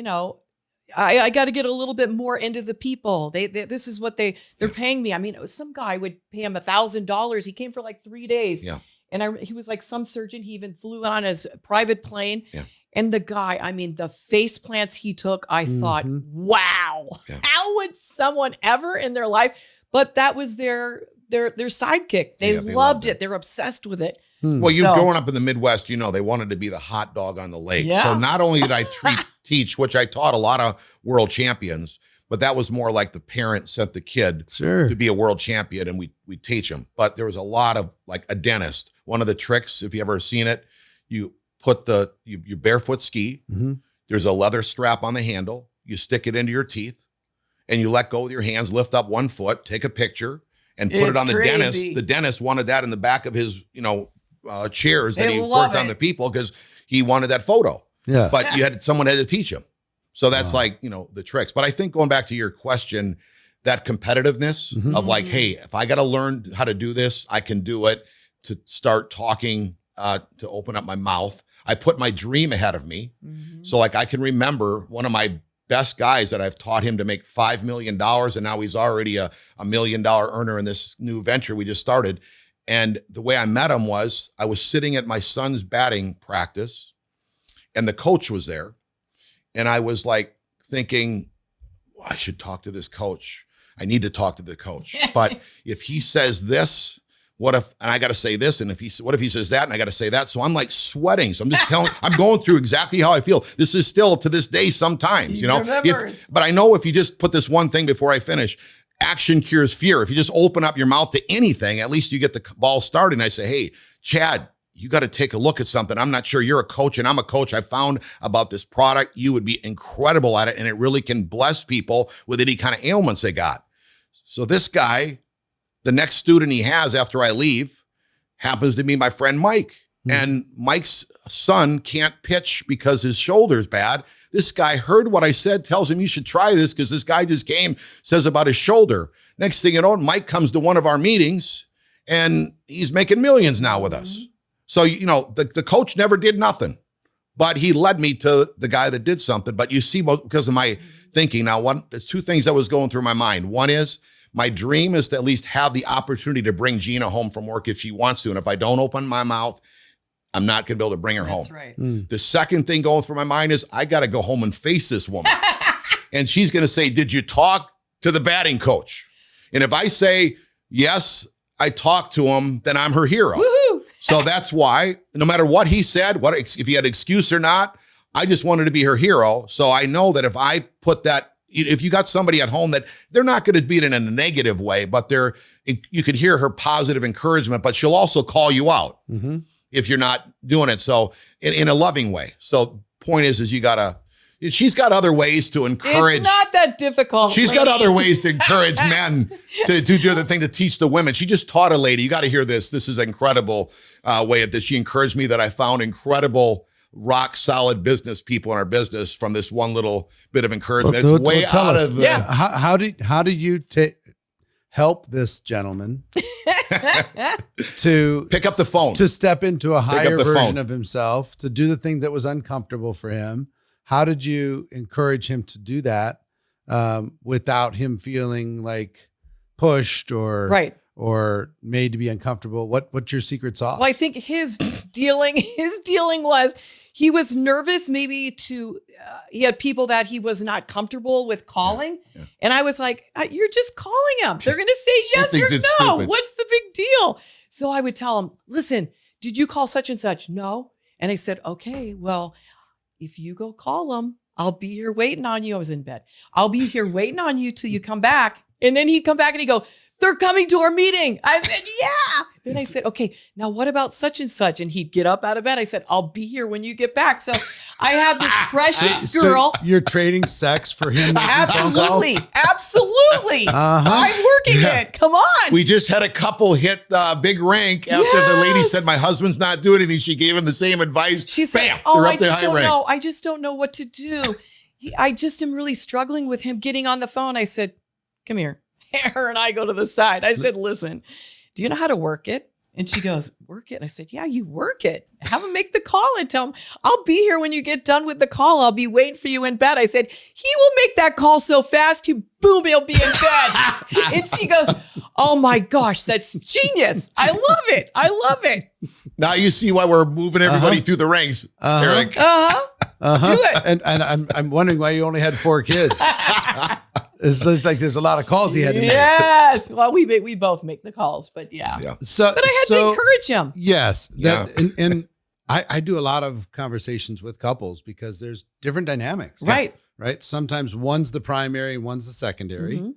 C: I got to get a little bit more into the people. This is what they're paying me. I mean, some guy would pay him $1,000. He came for like 3 days. And he was like some surgeon. He even flew on his private plane. And the guy, the face plants he took, I thought, wow, how would someone ever in their life? But that was their sidekick. They loved it. They're obsessed with it.
B: Well, growing up in the Midwest, they wanted to be the hot dog on the lake. So not only did I teach, which I taught a lot of world champions, but that was more like the parent sent the kid to be a world champion, and we teach them. But there was a lot of, like a dentist. One of the tricks, if you ever seen it, you put you barefoot ski. There's a leather strap on the handle. You stick it into your teeth and you let go with your hands, lift up one foot, take a picture and put it on the dentist. The dentist wanted that in the back of his, chairs that he worked on the people because he wanted that photo.
A: Yeah.
B: But someone had to teach him. So that's the tricks. But I think going back to your question, that competitiveness of like, hey, if I got to learn how to do this, I can do it. To start talking, to open up my mouth. I put my dream ahead of me. So like I can remember one of my best guys that I've taught him to make $5 million. And now he's already a $1 million earner in this new venture we just started. And the way I met him was I was sitting at my son's batting practice and the coach was there. And I was like thinking, well, I should talk to this coach. I need to talk to the coach. But if he says this, what if, and I got to say this, and what if he says that, and I got to say that? So I'm like sweating. So I'm just I'm going through exactly how I feel. This is still to this day sometimes, but I know if you just put this one thing before I finish, action cures fear. If you just open up your mouth to anything, at least you get the ball started. And I say, hey, Chad, you got to take a look at something. I'm not sure, you're a coach and I'm a coach. I found about this product. You would be incredible at it. And it really can bless people with any kind of ailments they got. So this guy, the next student he has after I leave happens to be my friend Mike. And Mike's son can't pitch because his shoulder's bad. This guy heard what I said, tells him you should try this because this guy just came, says about his shoulder. Next thing you know, Mike comes to one of our meetings and he's making millions now with us. So, the coach never did nothing, but he led me to the guy that did something. But you see, because of my thinking now, there's two things that was going through my mind. One is, my dream is to at least have the opportunity to bring Gina home from work if she wants to. And if I don't open my mouth, I'm not going to be able to bring her home.
C: That's right.
B: The second thing going through my mind is I got to go home and face this woman. And she's going to say, did you talk to the batting coach? And if I say, yes, I talked to him, then I'm her hero.
C: Woohoo!
B: So that's why no matter what he said, if he had excuse or not, I just wanted to be her hero. So I know that if I put that, if you got somebody at home that they're not going to be it in a negative way, but you could hear her positive encouragement, but she'll also call you out if you're not doing it. So in a loving way. So point is she's got other ways to encourage.
C: It's not that difficult.
B: She's got other ways to encourage men to do the thing to teach the women. She just taught a lady, you got to hear this. This is an incredible way of this. She encouraged me that I found incredible rock solid business people in our business from this one little bit of encouragement. It's way out of the.
A: How do you help this gentleman to
B: pick up the phone,
A: to step into a higher version of himself, to do the thing that was uncomfortable for him? How did you encourage him to do that without him feeling like pushed or made to be uncomfortable? What's your secret sauce?
C: Well, I think his dealing was he was nervous maybe he had people that he was not comfortable with calling. Yeah. And I was like, you're just calling them. They're going to say yes or no.
B: Stupid.
C: What's the big deal? So I would tell him, listen, did you call such and such? No. And I said, okay, well, if you go call them, I'll be here waiting on you. I was in bed. I'll be here waiting on you till you come back. And then he'd come back and he'd go, they're coming to our meeting. I said, yeah. Then I said, okay, now what about such and such? And he'd get up out of bed. I said, I'll be here when you get back. So I have this precious girl.
A: So you're trading sex for him.
C: Absolutely. Absolutely. I'm working it. Come on.
B: We just had a couple hit big rank after the lady said, my husband's not doing anything. She gave him the same advice.
C: She said,
B: bam,
C: I just don't know. I just don't know what to do. I just am really struggling with him getting on the phone. I said, come here. Her and I go to the side. I said, listen, do you know how to work it? And she goes, work it? And I said, yeah, you work it. Have him make the call and tell him, I'll be here when you get done with the call. I'll be waiting for you in bed. I said, he will make that call so fast, boom, he'll be in bed. And she goes, oh my gosh, that's genius. I love it. I love it.
B: Now you see why we're moving everybody through the ranks, Eric.
C: Do it.
A: And I'm wondering why you only had 4 kids. It's like there's a lot of calls he had to make.
C: Yes. Well, we both make the calls, but yeah.
A: So,
C: but I had to encourage him.
A: Yes. And I do a lot of conversations with couples because there's different dynamics.
C: Right.
A: Right. Sometimes one's the primary and one's the secondary.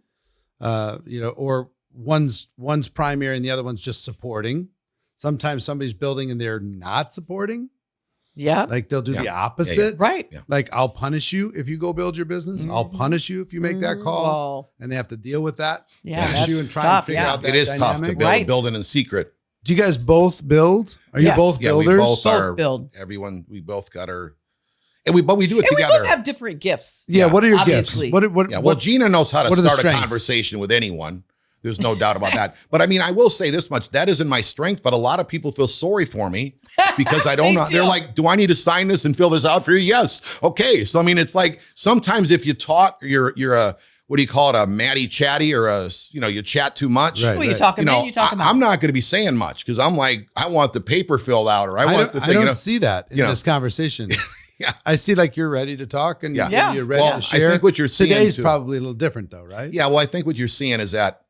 A: Or one's primary and the other one's just supporting. Sometimes somebody's building and they're not supporting.
C: Yeah.
A: Like they'll do
B: Yeah.
A: the opposite.
C: Right.
B: Yeah.
A: Like I'll punish you if you go build your business. I'll punish you if you make that call.
C: Whoa.
A: And they have to deal with that.
C: Yeah,
A: Punish
C: that's
A: you and try
C: tough,
A: and figure
C: yeah.
A: out that
B: It is tough to
A: dynamic.
B: build,
C: Right.
B: build it in secret.
A: Do you guys both build? Are you
C: Yes.
A: both
B: Yeah, we
A: builders?
B: both
C: Both
B: are.
C: build.
B: Everyone, we both got our, but we do it
C: And we
B: together.
C: both have different gifts.
A: Yeah.
B: Yeah.
A: What are your
C: Obviously.
A: gifts? What,
B: Yeah, well, Gina knows how to
A: what are the
B: start a
A: strengths?
B: conversation with anyone. There's no doubt about that. But I mean, I will say this much: that isn't my strength. But a lot of people feel sorry for me because I don't
C: They
B: know. They're
C: do.
B: like, "Do I need to sign this and fill this out for you?" Yes. Okay. So I mean, it's like sometimes if you talk, you're a what do you call it? A matty chatty or you chat too much.
A: Right.
C: Who are you talking
B: You know,
C: about? You talking about?
B: I'm not going to be saying much because I'm like, I want the paper filled out or I want the
A: I
B: thing.
A: don't
B: You know?
A: see that in
B: you know.
A: this conversation.
B: Yeah.
A: I see like you're ready to talk and
B: Yeah.
C: Yeah.
A: you're ready
B: Well,
A: to
B: I
A: share.
B: think what you're seeing
A: Today's
B: too-
A: probably a little different though, right?
B: Yeah, well, I think what you're seeing is that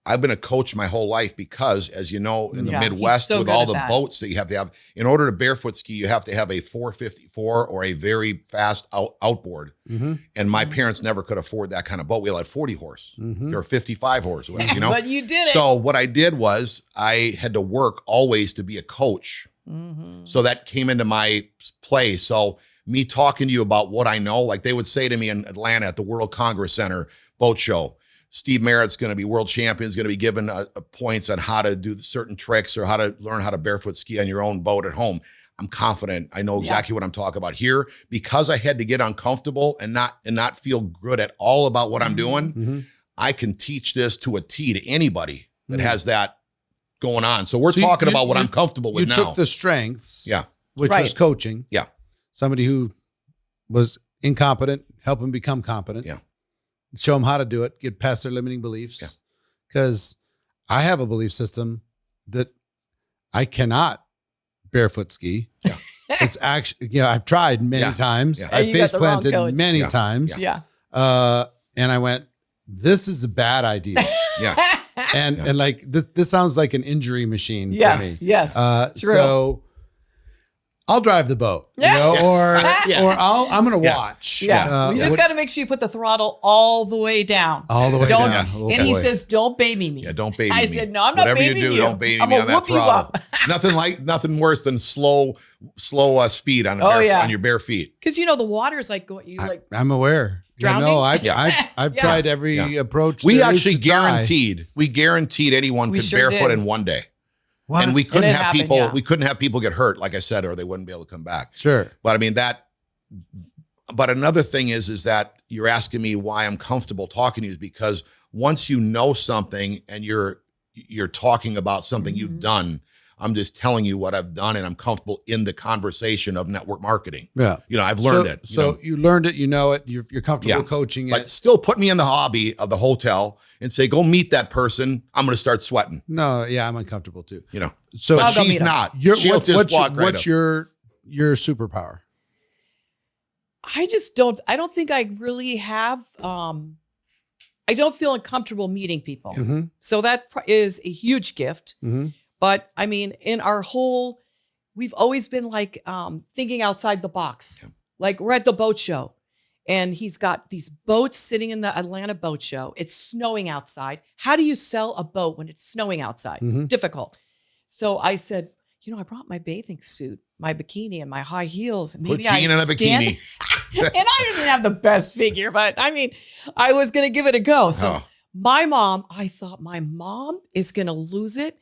B: I've been a coach my whole life because, as you know, in the
C: Yeah, he's
B: Midwest,
C: so
B: with
C: good
B: all
C: at
B: the
C: that.
B: boats that you have to have, in order to barefoot ski, you have to have a 454 or a very fast outboard.
A: Mm-hmm.
B: And my parents never could afford that kind of boat. We had 40 horse
A: Mm-hmm.
B: or 55 horse, whatever, you know?
C: But you did it.
B: So what I did was I had to work always to be a coach.
C: Mhm.
B: So that came into my play. So me talking to you about what I know, like they would say to me in Atlanta at the World Congress Center boat show, Steve Merritt's going to be world champion, is going to be given points on how to do certain tricks or how to learn how to barefoot ski on your own boat at home. I'm confident I know exactly what I'm talking about here because I had to get uncomfortable and not feel good at all about what I'm doing.
A: Mm-hmm.
B: I can teach this to a T to anybody that
A: Mhm.
B: has that going on. So we're
A: So
B: talking
A: you-
B: about what
A: you-
B: I'm comfortable with
A: You
B: now.
A: took the strengths,
B: Yeah.
A: which
C: Right.
A: was coaching.
B: Yeah.
A: Somebody who was incompetent, help them become competent.
B: Yeah.
A: Show them how to do it, get past their limiting beliefs.
B: Yeah.
A: Because I have a belief system that I cannot barefoot ski.
B: Yeah.
A: It's actually, I've tried many
B: Yeah.
A: times.
B: Yeah.
A: I
C: You got
A: face
C: the wrong
A: planted
C: coach.
A: many
B: Yeah.
A: times.
C: Yeah.
A: And I went, this is a bad idea.
B: Yeah.
A: And like this sounds like an injury machine
C: Yes.
A: for me.
C: Yes. True.
A: So I'll drive the boat, or
B: Yeah.
A: or I'm gonna
B: Yeah.
A: watch.
C: Yeah. you just
A: what-
C: got to make sure you put the throttle all the way down.
A: all the way
C: Don't-
A: down. Oh,
C: and he
A: boy.
C: says, "Don't baby me."
B: Yeah, don't baby
C: I
B: me.
C: said, "No, I'm not
B: Whatever
C: babying
B: you do,
C: you.
B: don't baby
C: I'm
B: me
C: gonna
B: on that
C: whoop you
B: throttle.
C: up."
B: nothing worse than slow speed on
C: yeah.
B: on your bare feet.
C: Because the water's like going. You like
A: I'm aware.
C: Drowning?
A: No, I've
C: Yeah.
A: I've
C: Yeah.
A: tried every
B: Yeah.
A: approach.
B: We
A: there is
B: actually
A: to try.
B: guaranteed anyone
C: We
B: could
C: sure
B: barefoot
C: did.
B: in one day.
A: What?
B: And we couldn't
C: it
B: have
C: happened,
B: people
C: yeah.
B: we couldn't have people get hurt, like I said, or they wouldn't be able to come back.
A: Sure.
B: But I mean but another thing is that you're asking me why I'm comfortable talking to you is because once you know something and you're talking about something you've
C: Mhm.
B: done, I'm just telling you what I've done and I'm comfortable in the conversation of network marketing.
A: Yeah.
B: I've learned it.
A: So you learned it. You know it. You're comfortable
B: Yeah.
A: coaching it.
B: But still put me in the hobby of the hotel and say, go meet that person. I'm going to start sweating,
A: No, yeah, I'm uncomfortable too. So
B: But
C: I'll go
B: she's
C: meet him.
B: not.
A: Your,
B: She'll
A: what-
B: just
A: what's
B: walk right
A: what's
B: up.
A: your superpower?
C: I don't think I really have. I don't feel uncomfortable meeting people.
A: Mm-hmm.
C: So that is a huge gift.
A: Mm-hmm.
C: But I mean, we've always been like thinking outside the box.
B: Yeah.
C: Like we're at the boat show and he's got these boats sitting in the Atlanta boat show. It's snowing outside. How do you sell a boat when it's snowing outside?
A: Mhm.
C: It's difficult. So I said, I brought my bathing suit, my bikini and my high heels.
B: Put
C: Maybe
B: Gina in a
C: stand-
B: bikini.
C: and I didn't have the best figure, but I mean, I was going to give it a go. So
B: Oh.
C: I thought my mom is going to lose it.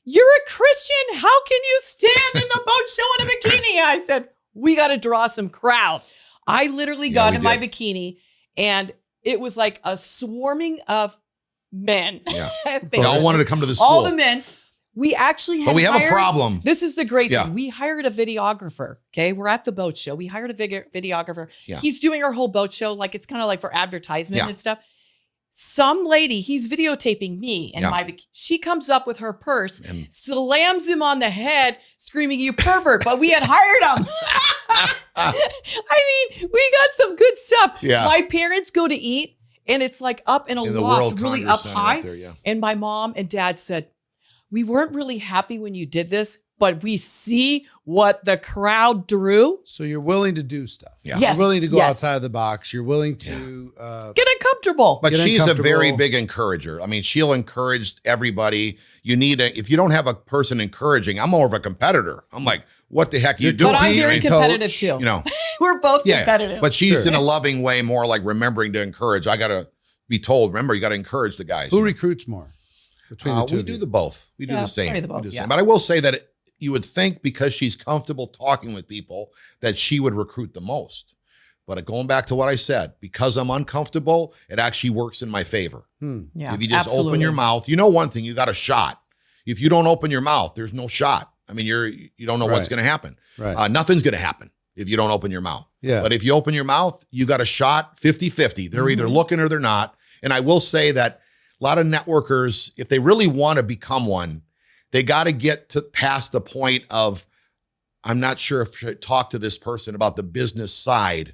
C: You're a Christian. How can you stand in the boat show in a bikini? I said, we got to draw some crowd. I literally got
B: we
C: in my
B: did.
C: bikini and it was like a swarming of men.
B: Yeah.
C: They
B: They all
C: were-
B: wanted to come to the school.
C: all the men. We actually had
B: But we have a
C: hired-
B: problem.
C: This is the great
B: Yeah.
C: thing. We hired a videographer. Okay. We're at the boat show. We hired a videographer.
B: Yeah.
C: He's doing our whole boat show. Like it's kind of like for advertisement
B: Yeah.
C: and stuff. Some lady, he's videotaping me and
B: Yeah.
C: she comes up with her purse,
B: And-
C: slams him on the head, screaming, "You pervert." But we had hired him. I mean, we got some good stuff.
B: Yeah.
C: My parents go to eat and it's like up in a
B: in the
C: loft,
B: World
C: really
B: Congress
C: up
B: Center
C: high.
B: up there, yeah.
C: And my mom and dad said, we weren't really happy when you did this, but we see what the crowd drew.
A: So you're willing to do stuff.
B: Yeah.
C: Yes,
A: You're willing to go
C: yes.
A: outside of the box. You're willing to
C: Get uncomfortable.
B: But
A: Get
B: she's a very
A: uncomfortable.
B: big encourager. I mean, she'll encourage everybody. If you don't have a person encouraging, I'm more of a competitor. I'm like, what the heck are you
A: But
B: doing?
C: But I'm
A: Being
C: very
A: a
C: competitive
A: coach,
C: too.
B: You know,
C: We're both
B: yeah,
C: competitive.
B: but she's
A: Sure.
B: in a loving way, more like remembering to encourage. I got to be told, remember, you got to encourage the guys.
A: who recruits more between the two
B: We
A: of
B: do
A: you?
B: the both. We do
C: Yeah,
B: the same.
C: probably the both,
B: We do the
C: yeah.
B: same. But I will say that you would think because she's comfortable talking with people that she would recruit the most. But going back to what I said, because I'm uncomfortable, it actually works in my favor.
C: Yeah,
B: If you just
C: absolutely.
B: open your mouth, you know one thing, you got a shot. If you don't open your mouth, there's no shot. I mean, you don't know what's
A: Right.
B: going to happen.
A: Right.
B: Nothing's going to happen if you don't open your mouth.
A: Yeah.
B: But if you open your mouth, you got a shot 50-50. They're either looking or they're not. And I will say that a lot of networkers, if they really want to become one, they got to get to past the point of, I'm not sure if I should talk to this person about the business side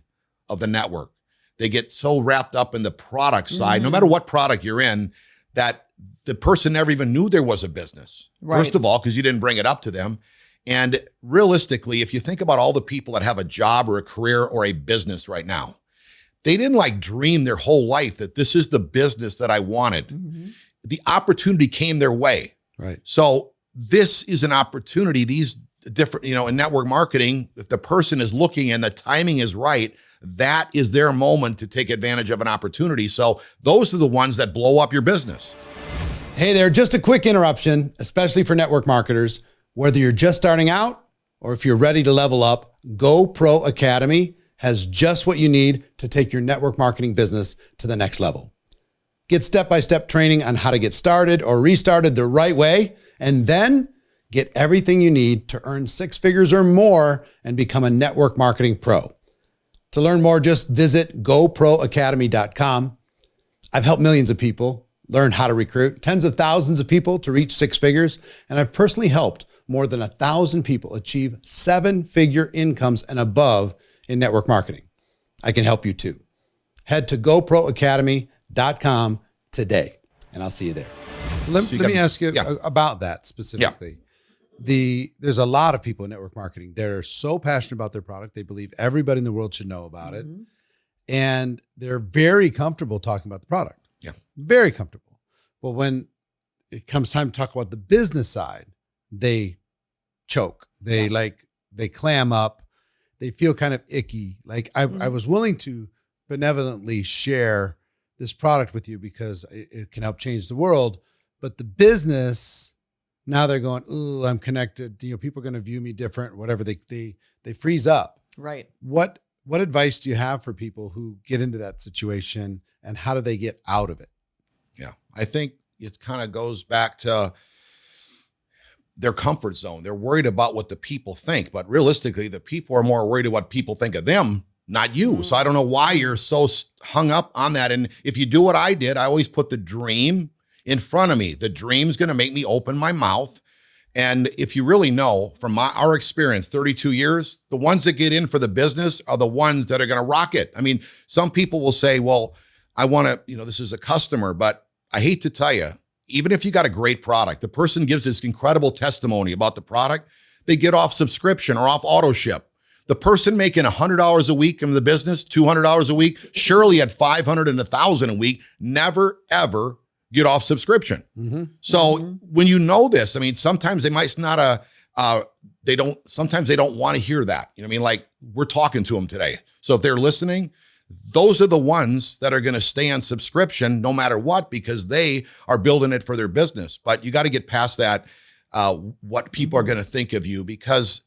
B: of the network. They get so wrapped up in the product side, no matter what product you're in, that the person never even knew there was a business.
C: Right.
B: First of all, because you didn't bring it up to them. And realistically, if you think about all the people that have a job or a career or a business right now, they didn't like dream their whole life that this is the business that I wanted. The opportunity came their way.
A: Right.
B: So this is an opportunity. These different, in network marketing, if the person is looking and the timing is right, that is their moment to take advantage of an opportunity. So those are the ones that blow up your business.
A: Hey there, just a quick interruption, especially for network marketers. Whether you're just starting out or if you're ready to level up, GoPro Academy has just what you need to take your network marketing business to the next level. Get step-by-step training on how to get started or restarted the right way, and then get everything you need to earn 6 figures or more and become a network marketing pro. To learn more, just visit goproacademy.com. I've helped millions of people learn how to recruit, tens of thousands of people to reach 6 figures, and I've personally helped more than 1,000 people achieve 7-figure incomes and above in network marketing. I can help you too. Head to goproacademy.com today, and I'll see you there. Let me ask you about that specifically. There's a lot of people in network marketing. They're so passionate about their product. They believe everybody in the world should know about it. And they're very comfortable talking about the product.
B: Yeah.
A: Very comfortable. But when it comes time to talk about the business side, they choke. They they clam up. They feel kind of icky. Like I was willing to benevolently share this product with you because it can help change the world. But the business, now they're going, ooh, I'm connected. People are going to view me different, whatever. They freeze up.
C: Right.
A: What advice do you have for people who get into that situation, and how do they get out of it?
B: Yeah. I think it kind of goes back to their comfort zone. They're worried about what the people think, but realistically, the people are more worried about what people think of them, not you. So I don't know why you're so hung up on that. And if you do what I did, I always put the dream in front of me. The dream's going to make me open my mouth. And if you really know from our experience, 32 years, the ones that get in for the business are the ones that are going to rock it. I mean, some people will say, well, I want to, this is a customer, but I hate to tell you, even if you got a great product, the person gives this incredible testimony about the product, they get off subscription or off auto ship. The person making $100 a week in the business, $200 a week, surely at $500 and $1,000 a week, never, ever get off subscription. So when you know this, I mean, sometimes they might not, sometimes they don't want to hear that. Like we're talking to them today. So if they're listening, those are the ones that are going to stay on subscription no matter what, because they are building it for their business. But you got to get past that, what people are going to think of you, because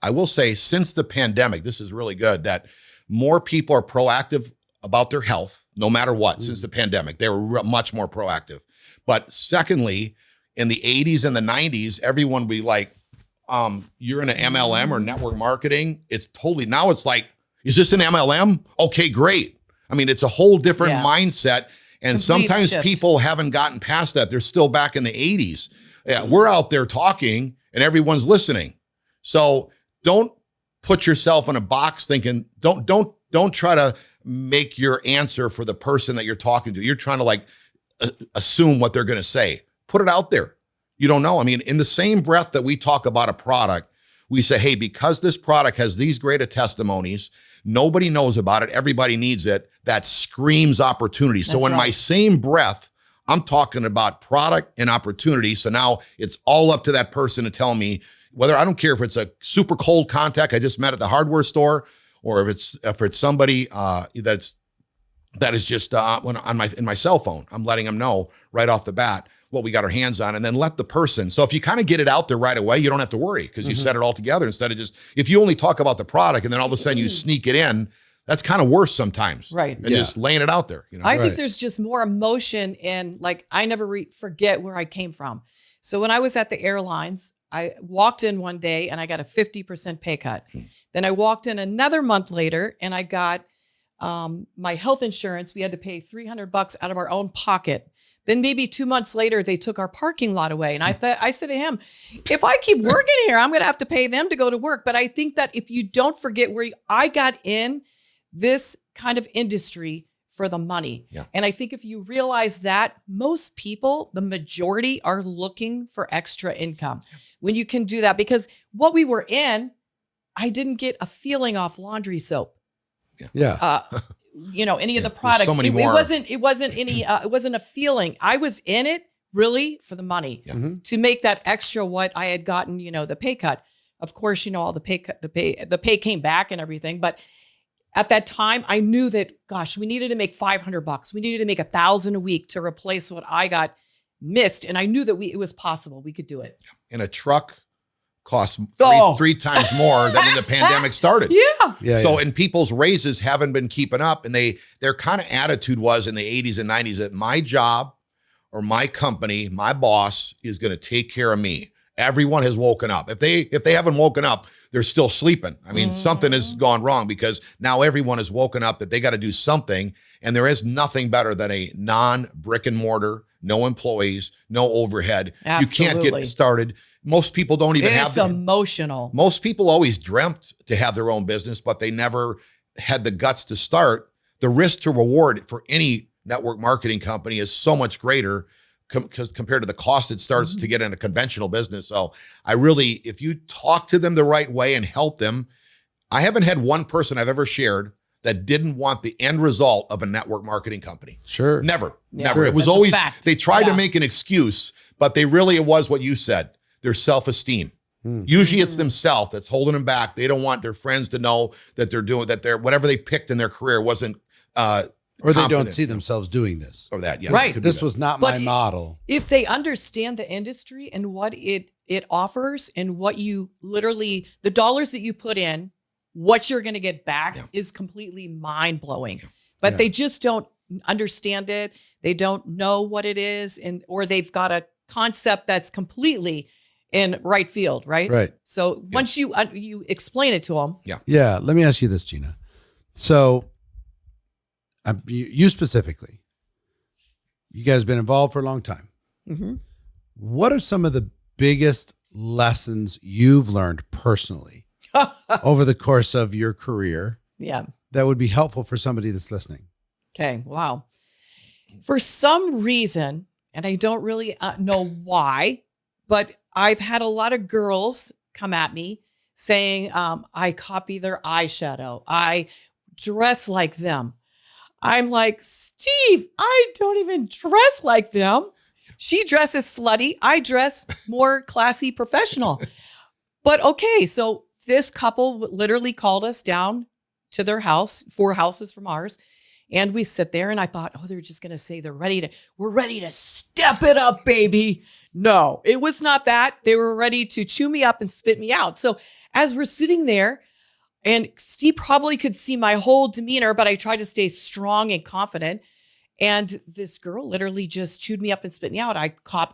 B: I will say since the pandemic, this is really good that more people are proactive about their health, no matter what, since the pandemic. They were much more proactive. But secondly, in the 80s and the 90s, everyone would be like, you're in an MLM or network marketing. It's totally, now it's like, is this an MLM? Okay, great. I mean, it's a whole different mindset. And
C: Complete
B: sometimes
C: shift.
B: people haven't gotten past that. They're still back in the 80s. Yeah, we're out there talking and everyone's listening. So don't put yourself in a box thinking, don't try to make your answer for the person that you're talking to. You're trying to assume what they're going to say. Put it out there. You don't know. I mean, in the same breath that we talk about a product, we say, hey, because this product has these great testimonies, nobody knows about it, everybody needs it. That screams opportunity. So in my same breath, I'm talking about product and opportunity. So now it's all up to that person to tell me whether I don't care if it's a super cold contact I just met at the hardware store, or if it's somebody that is just in my cell phone, I'm letting them know right off the bat what we got our hands on, and then let the person. So if you kind of get it out there right away, you don't have to worry because you set it all together instead of just, if you only talk about the product and then all of a sudden you sneak it in, that's kind of worse sometimes.
C: Right.
B: And just laying it out there, you know.
C: I think there's just more emotion, and like, I never forget where I came from. So when I was at the airlines, I walked in one day and I got a 50% pay cut. Then I walked in another month later and I got my health insurance. We had to pay $300 out of our own pocket. Then maybe 2 months later, they took our parking lot away. And I said to him, if I keep working here, I'm going to have to pay them to go to work. But I think that if you don't forget I got in this kind of industry for the money.
B: Yeah.
C: And I think if you realize that, most people, the majority, are looking for extra income. Yeah. When you can do that, because what we were in, I didn't get a feeling off laundry soap.
A: Yeah.
C: Any of the products.
B: So many
C: it
B: more.
C: wasn't any, it wasn't a feeling. I was in it really for the money to make that extra what I had gotten, the pay cut. Of course, all the pay came back and everything. But at that time, I knew that, gosh, we needed to make $500. We needed to make $1,000 a week to replace what I got missed. And I knew that it was possible. We could do it.
B: And a truck costs three times more than when the pandemic started. And people's raises haven't been keeping up, and their kind of attitude was in the 80s and 90s that my job or my company, my boss is going to take care of me. Everyone has woken up. If they haven't woken up, they're still sleeping. I mean, something has gone wrong, because now everyone has woken up that they got to do something, and there is nothing better than a non-brick and mortar, no employees, no overhead.
C: Absolutely.
B: You can't get started. Most people don't even have
C: It's emotional.
B: Most people always dreamt to have their own business, but they never had the guts to start. The risk to reward for any network marketing company is so much greater because compared to the cost it starts to get in a conventional business. So if you talk to them the right way and help them, I haven't had one person I've ever shared that didn't want the end result of a network marketing company.
A: Sure.
B: Never.
A: Sure.
B: It was
C: That's
B: always,
C: a fact.
B: they tried to make an excuse, but it was what you said, their self-esteem. Usually it's themselves that's holding them back. They don't want their friends to know that they're whatever they picked in their career wasn't
A: or they don't see themselves doing this.
B: Or that, yes.
C: Right.
A: This was not my model.
C: If they understand the industry and what it offers, and what you literally, the dollars that you put in, what you're going to get back is completely mind-blowing. But they just don't understand it. They don't know what it is, or they've got a concept that's completely in right field, right?
A: Right.
C: So once you explain it to them.
A: Yeah. Let me ask you this, Gina. So you specifically, you guys have been involved for a long time. What are some of the biggest lessons you've learned personally over the course of your career that would be helpful for somebody that's listening?
C: Okay. Wow. For some reason, and I don't really know why, but I've had a lot of girls come at me saying, I copy their eyeshadow. I dress like them. I'm like, Steve, I don't even dress like them. She dresses slutty. I dress more classy, professional. But okay, so this couple literally called us down to their house, 4 houses from ours. And we sit there, and I thought, they're just going to say we're ready to step it up, baby. No, it was not that. They were ready to chew me up and spit me out. So as we're sitting there, and Steve probably could see my whole demeanor, but I tried to stay strong and confident. And this girl literally just chewed me up and spit me out.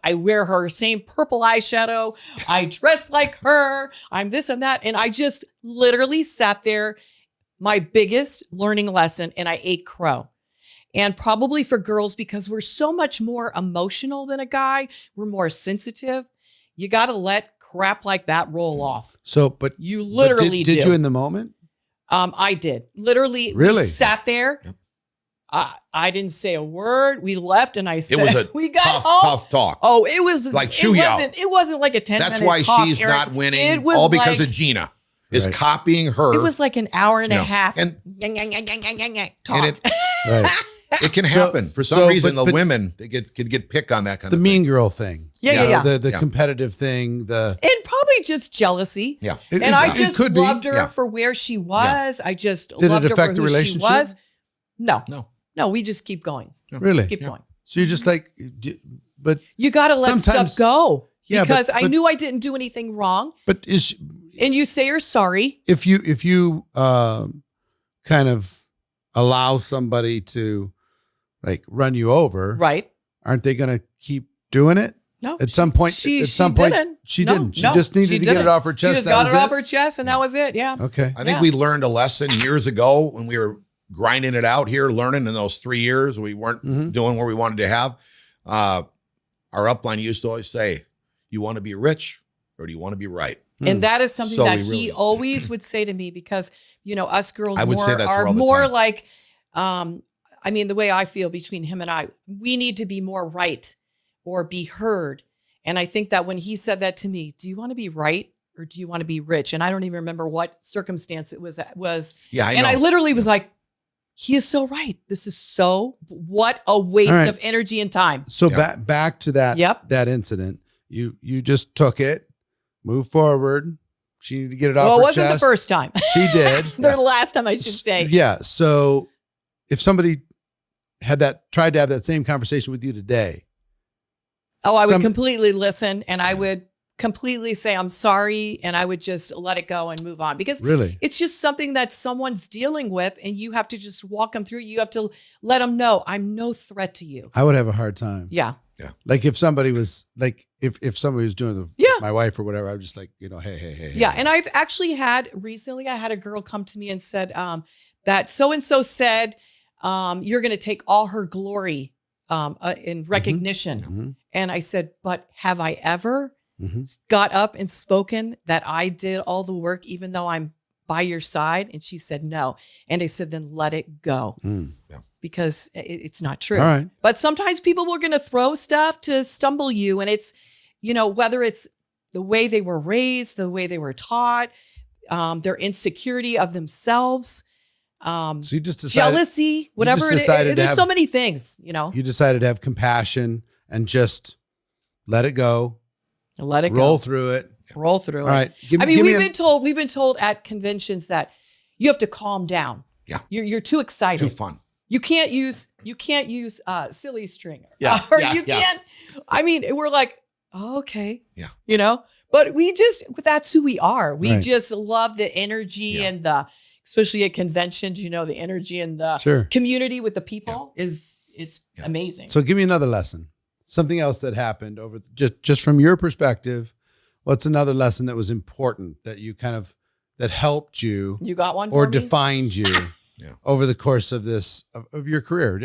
C: I wear her same purple eyeshadow. I dress like her. I'm this and that. And I just literally sat there, my biggest learning lesson, and I ate crow. And probably for girls, because we're so much more emotional than a guy, we're more sensitive. You got to let crap like that roll off.
A: So, but
C: you literally
A: did you in the moment?
C: I did. Literally.
A: Really?
C: We sat there. Yep. I didn't say a word. We left, and I said,
B: it was
C: we got
B: tough talk.
C: Oh, it was
B: like chew you out.
C: It wasn't like a 10-minute
B: That's why
C: talk,
B: she's
C: Eric.
B: not winning.
C: It was
B: all because of Gina is copying her.
C: It was like an hour and a half.
B: And
C: talk.
B: And it can happen. For some reason, the women could get picked on that kind of thing.
A: The mean girl thing.
C: Yeah.
A: The competitive thing.
C: And probably just jealousy.
B: Yeah.
C: And I just
A: could be.
C: loved her
B: Yeah.
C: for where she was. I just
A: Did it
C: loved her
A: affect
C: for
A: the
C: who she
A: relationship?
C: was. No,
B: No.
C: we just keep going.
A: Really?
C: Keep going.
A: So you're just like, but
C: You got to let
A: Sometimes-
C: stuff go
A: Yeah,
C: because I
A: but-
C: knew I didn't do anything wrong.
A: but
C: And you say you're sorry.
A: if you kind of allow somebody to like run you over,
C: Right.
A: aren't they going to keep doing it?
C: No.
A: At some point,
C: she
A: at some point,
C: didn't.
A: she
C: No,
A: didn't. She
C: no,
A: just needed
C: she
A: to get it
C: didn't.
A: off her chest.
C: She just
A: That
C: got
A: was
C: it off her chest, and that was it. Yeah.
A: Okay.
B: I think
C: Yeah.
B: we learned a lesson years ago when we were grinding it out here, learning in those 3 years we weren't
A: Mhm.
B: doing what we wanted to have. Our upline used to always say, you want to be rich or do you want to be right?
C: And that is something
B: So
C: that
B: we
C: he
B: really-
C: always would say to me because, us girls
B: I would say that to her
C: are
B: all the
C: more
B: time.
C: like, the way I feel between him and I, we need to be more right or be heard. And I think that when he said that to me, do you want to be right or do you want to be rich? And I don't even remember what circumstance it was.
B: Yeah, I know.
C: And I literally was like, he is so right. This is what a waste
A: All right.
C: of energy and time.
A: So
B: Yeah.
A: back to that
C: Yep.
A: that incident. You just took it, moved forward. She needed to get it off
C: Well,
A: her
C: it wasn't the
A: chest.
C: first time.
A: She did.
C: The last time, I should say.
A: Yeah. So if somebody tried to have that same conversation with you today,
C: Oh, I would
A: Some-
C: completely listen and I would completely say, I'm sorry. And I would just let it go and move on because
A: really,
C: it's just something that someone's dealing with and you have to just walk them through. You have to let them know I'm no threat to you.
A: I would have a hard time.
C: Yeah.
A: Like if somebody was like, if somebody was doing the,
C: Yeah.
A: my wife or whatever, I would just like, hey.
C: Yeah. And I've actually recently I had a girl come to me and said that so-and-so said you're going to take all her glory in recognition.
A: Mhm.
C: And I said, but have I ever
A: Mhm.
C: got up and spoken that I did all the work, even though I'm by your side? And she said, no. And I said, then let it go
A: Mm.
C: because it's not true.
A: All right.
C: But sometimes people were going to throw stuff to stumble you. And it's, whether it's the way they were raised, the way they were taught, their insecurity of themselves,
A: So you just decided,
C: jealousy, whatever
A: just
C: it is.
A: decided to
C: There's
A: have-
C: so many things,
A: you decided to have compassion and just let it go,
C: let it
A: roll
C: go,
A: through it.
C: roll through
A: All
C: it.
A: right. Give
C: We've
A: me
C: been told at conventions that you have to calm down.
B: Yeah.
C: You're too excited.
B: Too fun.
C: You can't use silly string.
B: Yeah,
C: Or
B: yeah,
C: you
B: yeah.
C: can't. We're like, oh, okay.
B: Yeah.
C: But that's who we are. We
A: Right.
C: just love the energy
B: Yeah.
C: and especially at conventions, the energy and the
A: Sure.
C: community with the people it's
B: Yeah.
C: amazing.
A: So give me another lesson. Something else that happened over just from your perspective. What's another lesson that was important that you that helped you
C: You got one
A: or
C: for me?
A: defined you
B: Yeah.
A: over the course of of your career?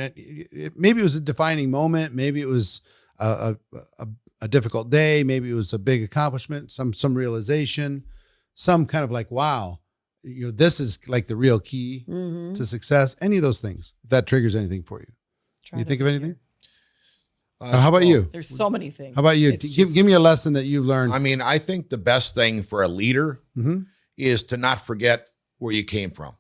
A: Maybe it was a defining moment. Maybe it was a difficult day. Maybe it was a big accomplishment, some realization, some kind of like, wow, this is like the real key
C: Mhm.
A: to success. Any of those things, if that triggers anything for you.
C: Try
A: You
C: to
A: think of anything?
B: Uh,
A: How about
B: well,
A: you?
C: There's so many things.
A: How about you?
C: It's
A: Give me a lesson that you've learned.
B: I mean, I think the best thing for a leader
A: Mhm.
B: is to not forget where you came from.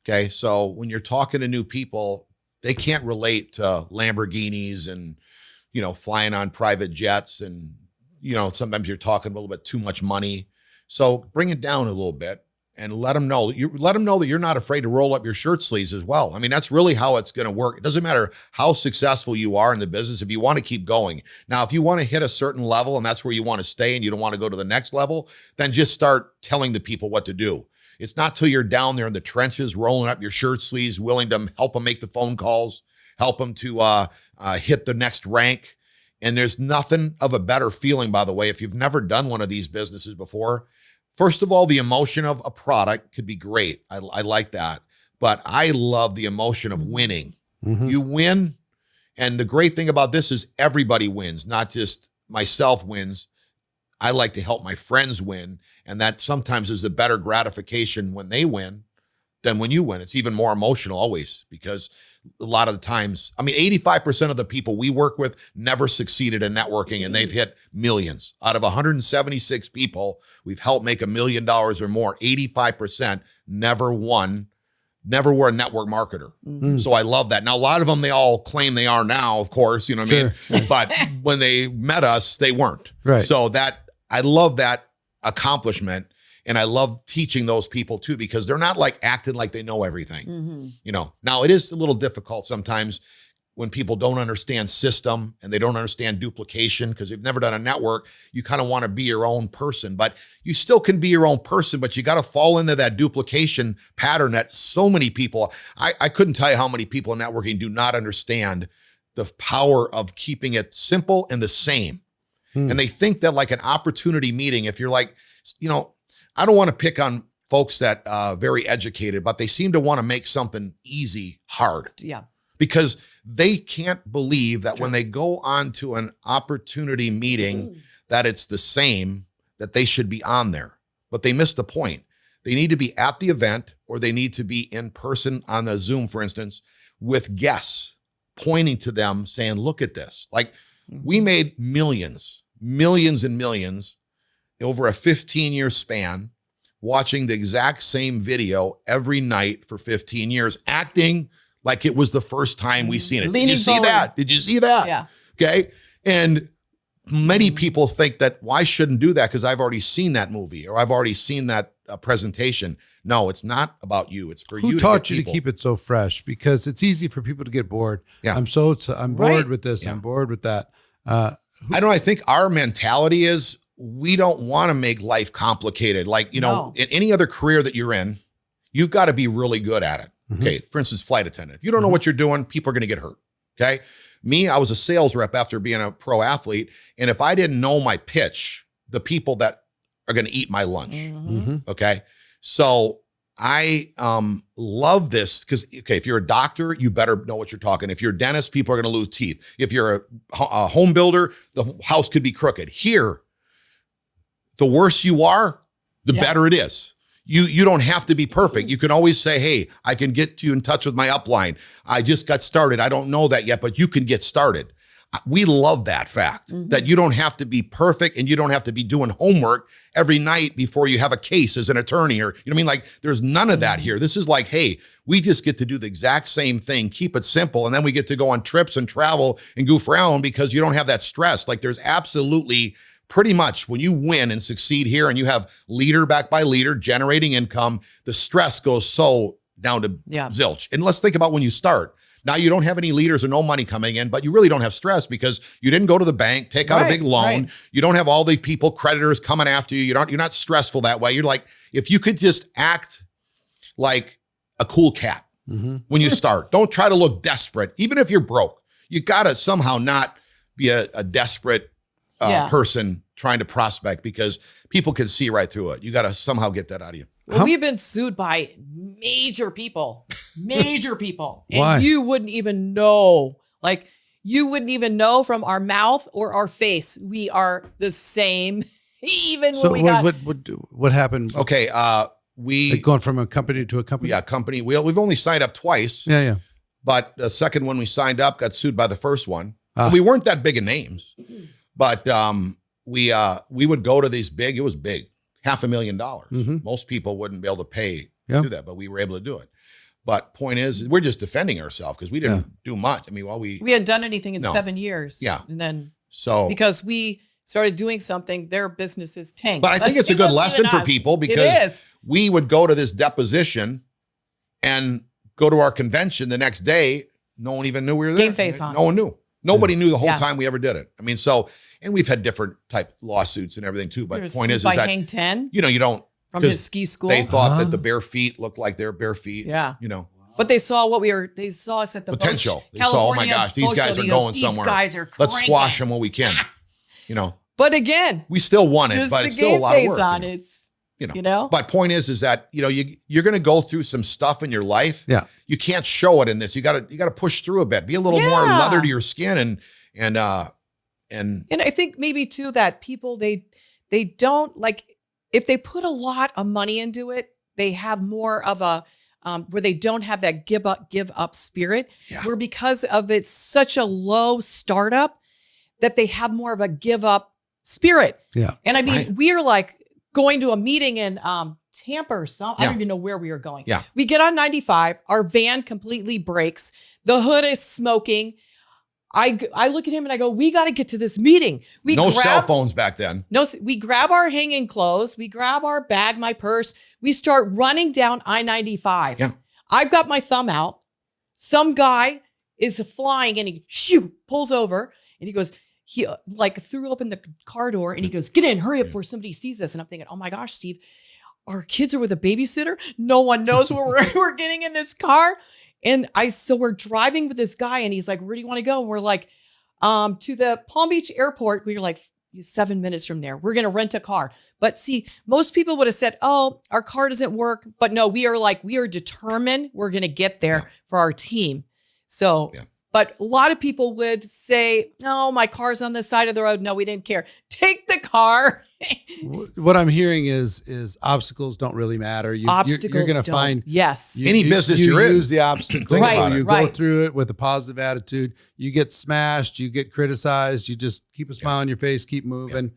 B: Okay. So when you're talking to new people, they can't relate to Lamborghinis and, flying on private jets. And, sometimes you're talking a little bit too much money. So bring it down a little bit and let them know that you're not afraid to roll up your shirt sleeves as well. I mean, that's really how it's going to work. It doesn't matter how successful you are in the business if you want to keep going. Now, if you want to hit a certain level and that's where you want to stay and you don't want to go to the next level, then just start telling the people what to do. It's not till you're down there in the trenches, rolling up your shirt sleeves, willing to help them make the phone calls, help them to hit the next rank. And there's nothing of a better feeling, by the way, if you've never done one of these businesses before. First of all, the emotion of a product could be great. I like that. But I love the emotion of winning.
A: Mhm.
B: You win. And the great thing about this is everybody wins, not just myself wins. I like to help my friends win. And that sometimes is a better gratification when they win than when you win. It's even more emotional always because a lot of the times, 85% of the people we work with never succeeded in networking and they've hit millions. Out of 176 people we've helped make $1 million or more, 85% never were a network marketer.
A: Mm.
B: So I love that. Now, a lot of them, they all claim they are now, of course, you know what I mean?
A: Sure.
B: But when they met us, they weren't.
A: Right.
B: So that I love that accomplishment. And I love teaching those people too, because they're not like acting like they know everything. You know, now it is a little difficult sometimes when people don't understand system and they don't understand duplication, because they've never done a network. You kind of want to be your own person, but you still can be your own person, but you got to fall into that duplication pattern that so many people, I couldn't tell you how many people in networking do not understand the power of keeping it simple and the same. And they think that like an opportunity meeting, if you're like, you know, I don't want to pick on folks that very educated, but they seem to want to make something easy hard.
C: Yeah.
B: Because they can't believe that when they go on to an opportunity meeting, that it's the same, that they should be on there. But they missed the point. They need to be at the event, or they need to be in person on the Zoom, for instance, with guests pointing to them saying, look at this. Like we made millions and millions over a 15-year span, watching the exact same video every night for 15 years, acting like it was the first time we seen it. Did you see that? Did you see that?
C: Yeah.
B: Okay. And many people think that, well, I shouldn't do that because I've already seen that movie, or I've already seen that presentation. No, it's not about you. It's for you.
A: Who taught you to keep it so fresh? Because it's easy for people to get bored.
B: Yeah.
A: I'm bored with this.
B: Yeah.
A: I'm bored with that.
B: I think our mentality is we don't want to make life complicated. Like, you know, in any other career that you're in, you've got to be really good at it. Okay. For instance, flight attendant. If you don't know what you're doing, people are going to get hurt. Okay. Me, I was a sales rep after being a pro athlete. And if I didn't know my pitch, the people that are going to eat my lunch. Okay. So I love this because, okay, if you're a doctor, you better know what you're talking. If you're a dentist, people are going to lose teeth. If you're a home builder, the house could be crooked. Here, the worse you are, the better it is. You don't have to be perfect. You can always say, hey, I can get you in touch with my upline. I just got started. I don't know that yet, but you can get started. We love that fact that you don't have to be perfect and you don't have to be doing homework every night before you have a case as an attorney, or, you know what I mean? Like there's none of that here. This is like, hey, we just get to do the exact same thing, keep it simple. And then we get to go on trips and travel and goof around because you don't have that stress. Like there's absolutely pretty much when you win and succeed here and you have leader backed by leader generating income, the stress goes so down to zilch. And let's think about when you start. Now you don't have any leaders or no money coming in, but you really don't have stress because you didn't go to the bank, take out a big loan. You don't have all the people, creditors coming after you. You're not stressful that way. You're like, if you could just act like a cool cat when you start, don't try to look desperate. Even if you're broke, you got to somehow not be a desperate person trying to prospect because people can see right through it. You got to somehow get that out of you.
C: Well, we've been sued by major people. And
A: Why?
C: you wouldn't even know. Like, you wouldn't even know from our mouth or our face. We are the same, even when we got...
A: What happened?
B: Okay,
A: like going from a company to a company?
B: Yeah, company. We've only signed up twice.
A: Yeah.
B: But the second one we signed up got sued by the first one. And we weren't that big of names. But we would go to these big, it was big, $500,000. Most people wouldn't be able to pay to do that, but we were able to do it. But point is, we're just defending ourselves because we didn't do much. I mean, we hadn't
C: done anything in 7 years.
B: Yeah.
C: And then
B: because
C: we started doing something, their businesses tanked.
B: But I think it's a good lesson for people because we would go to this deposition and go to our convention the next day. No one even knew we were there.
C: Game face on.
B: No one knew. Nobody knew the whole time we ever did it. I mean, and we've had different type lawsuits and everything too. But point is that
C: Hang 10,
B: you don't
C: from his ski school.
B: They thought that the bare feet looked like their bare feet.
C: Yeah.
B: But
C: they saw they saw us at the
B: potential. They saw, oh my gosh, these guys are going somewhere.
C: Guys are
B: Let's squash them when we can.
C: But again,
B: we still won it, but it's still a lot of work.
C: On
B: But point is that you're going to go through some stuff in your life.
A: Yeah,
B: you can't show it in this. You got to push through a bit. Be a little more leather to your skin, and
C: I think maybe too that people they don't like if they put a lot of money into it, they have more of a where they don't have that give up spirit.
B: Yeah.
C: Where because of it's such a low startup that they have more of a give up spirit.
A: Yeah,
C: and I mean we're like going to a meeting in Tampa or something. I don't even know where we were going.
B: Yeah, we
C: get on 95. Our van completely breaks. The hood is smoking. I look at him and I go, we got to get to this meeting.
B: No cell phones back then.
C: No, we grab our hanging clothes. We grab our bag, my purse. We start running down I-95.
B: Yeah.
C: I've got my thumb out. Some guy is flying and he pulls over and he goes, he like threw open the car door and he goes, get in, hurry up before somebody sees us. And I'm thinking, oh my gosh, Steve, our kids are with a babysitter. No one knows where we're getting in this car. And so we're driving with this guy and he's like, where do you want to go? And we're like, to the Palm Beach airport. We were like 7 minutes from there. We're going to rent a car. But see, most people would have said, oh, our car doesn't work. But no, we are determined. We're going to get there for our team. So, but a lot of people would say, no, my car's on the side of the road. No, we didn't care. Take the car.
A: What I'm hearing is obstacles don't really matter. You're going to find
B: any business you're in.
A: Use the obstacle.
C: Right,
A: You go through it with a positive attitude. You get smashed. You get criticized. You just keep a smile on your face. Keep moving.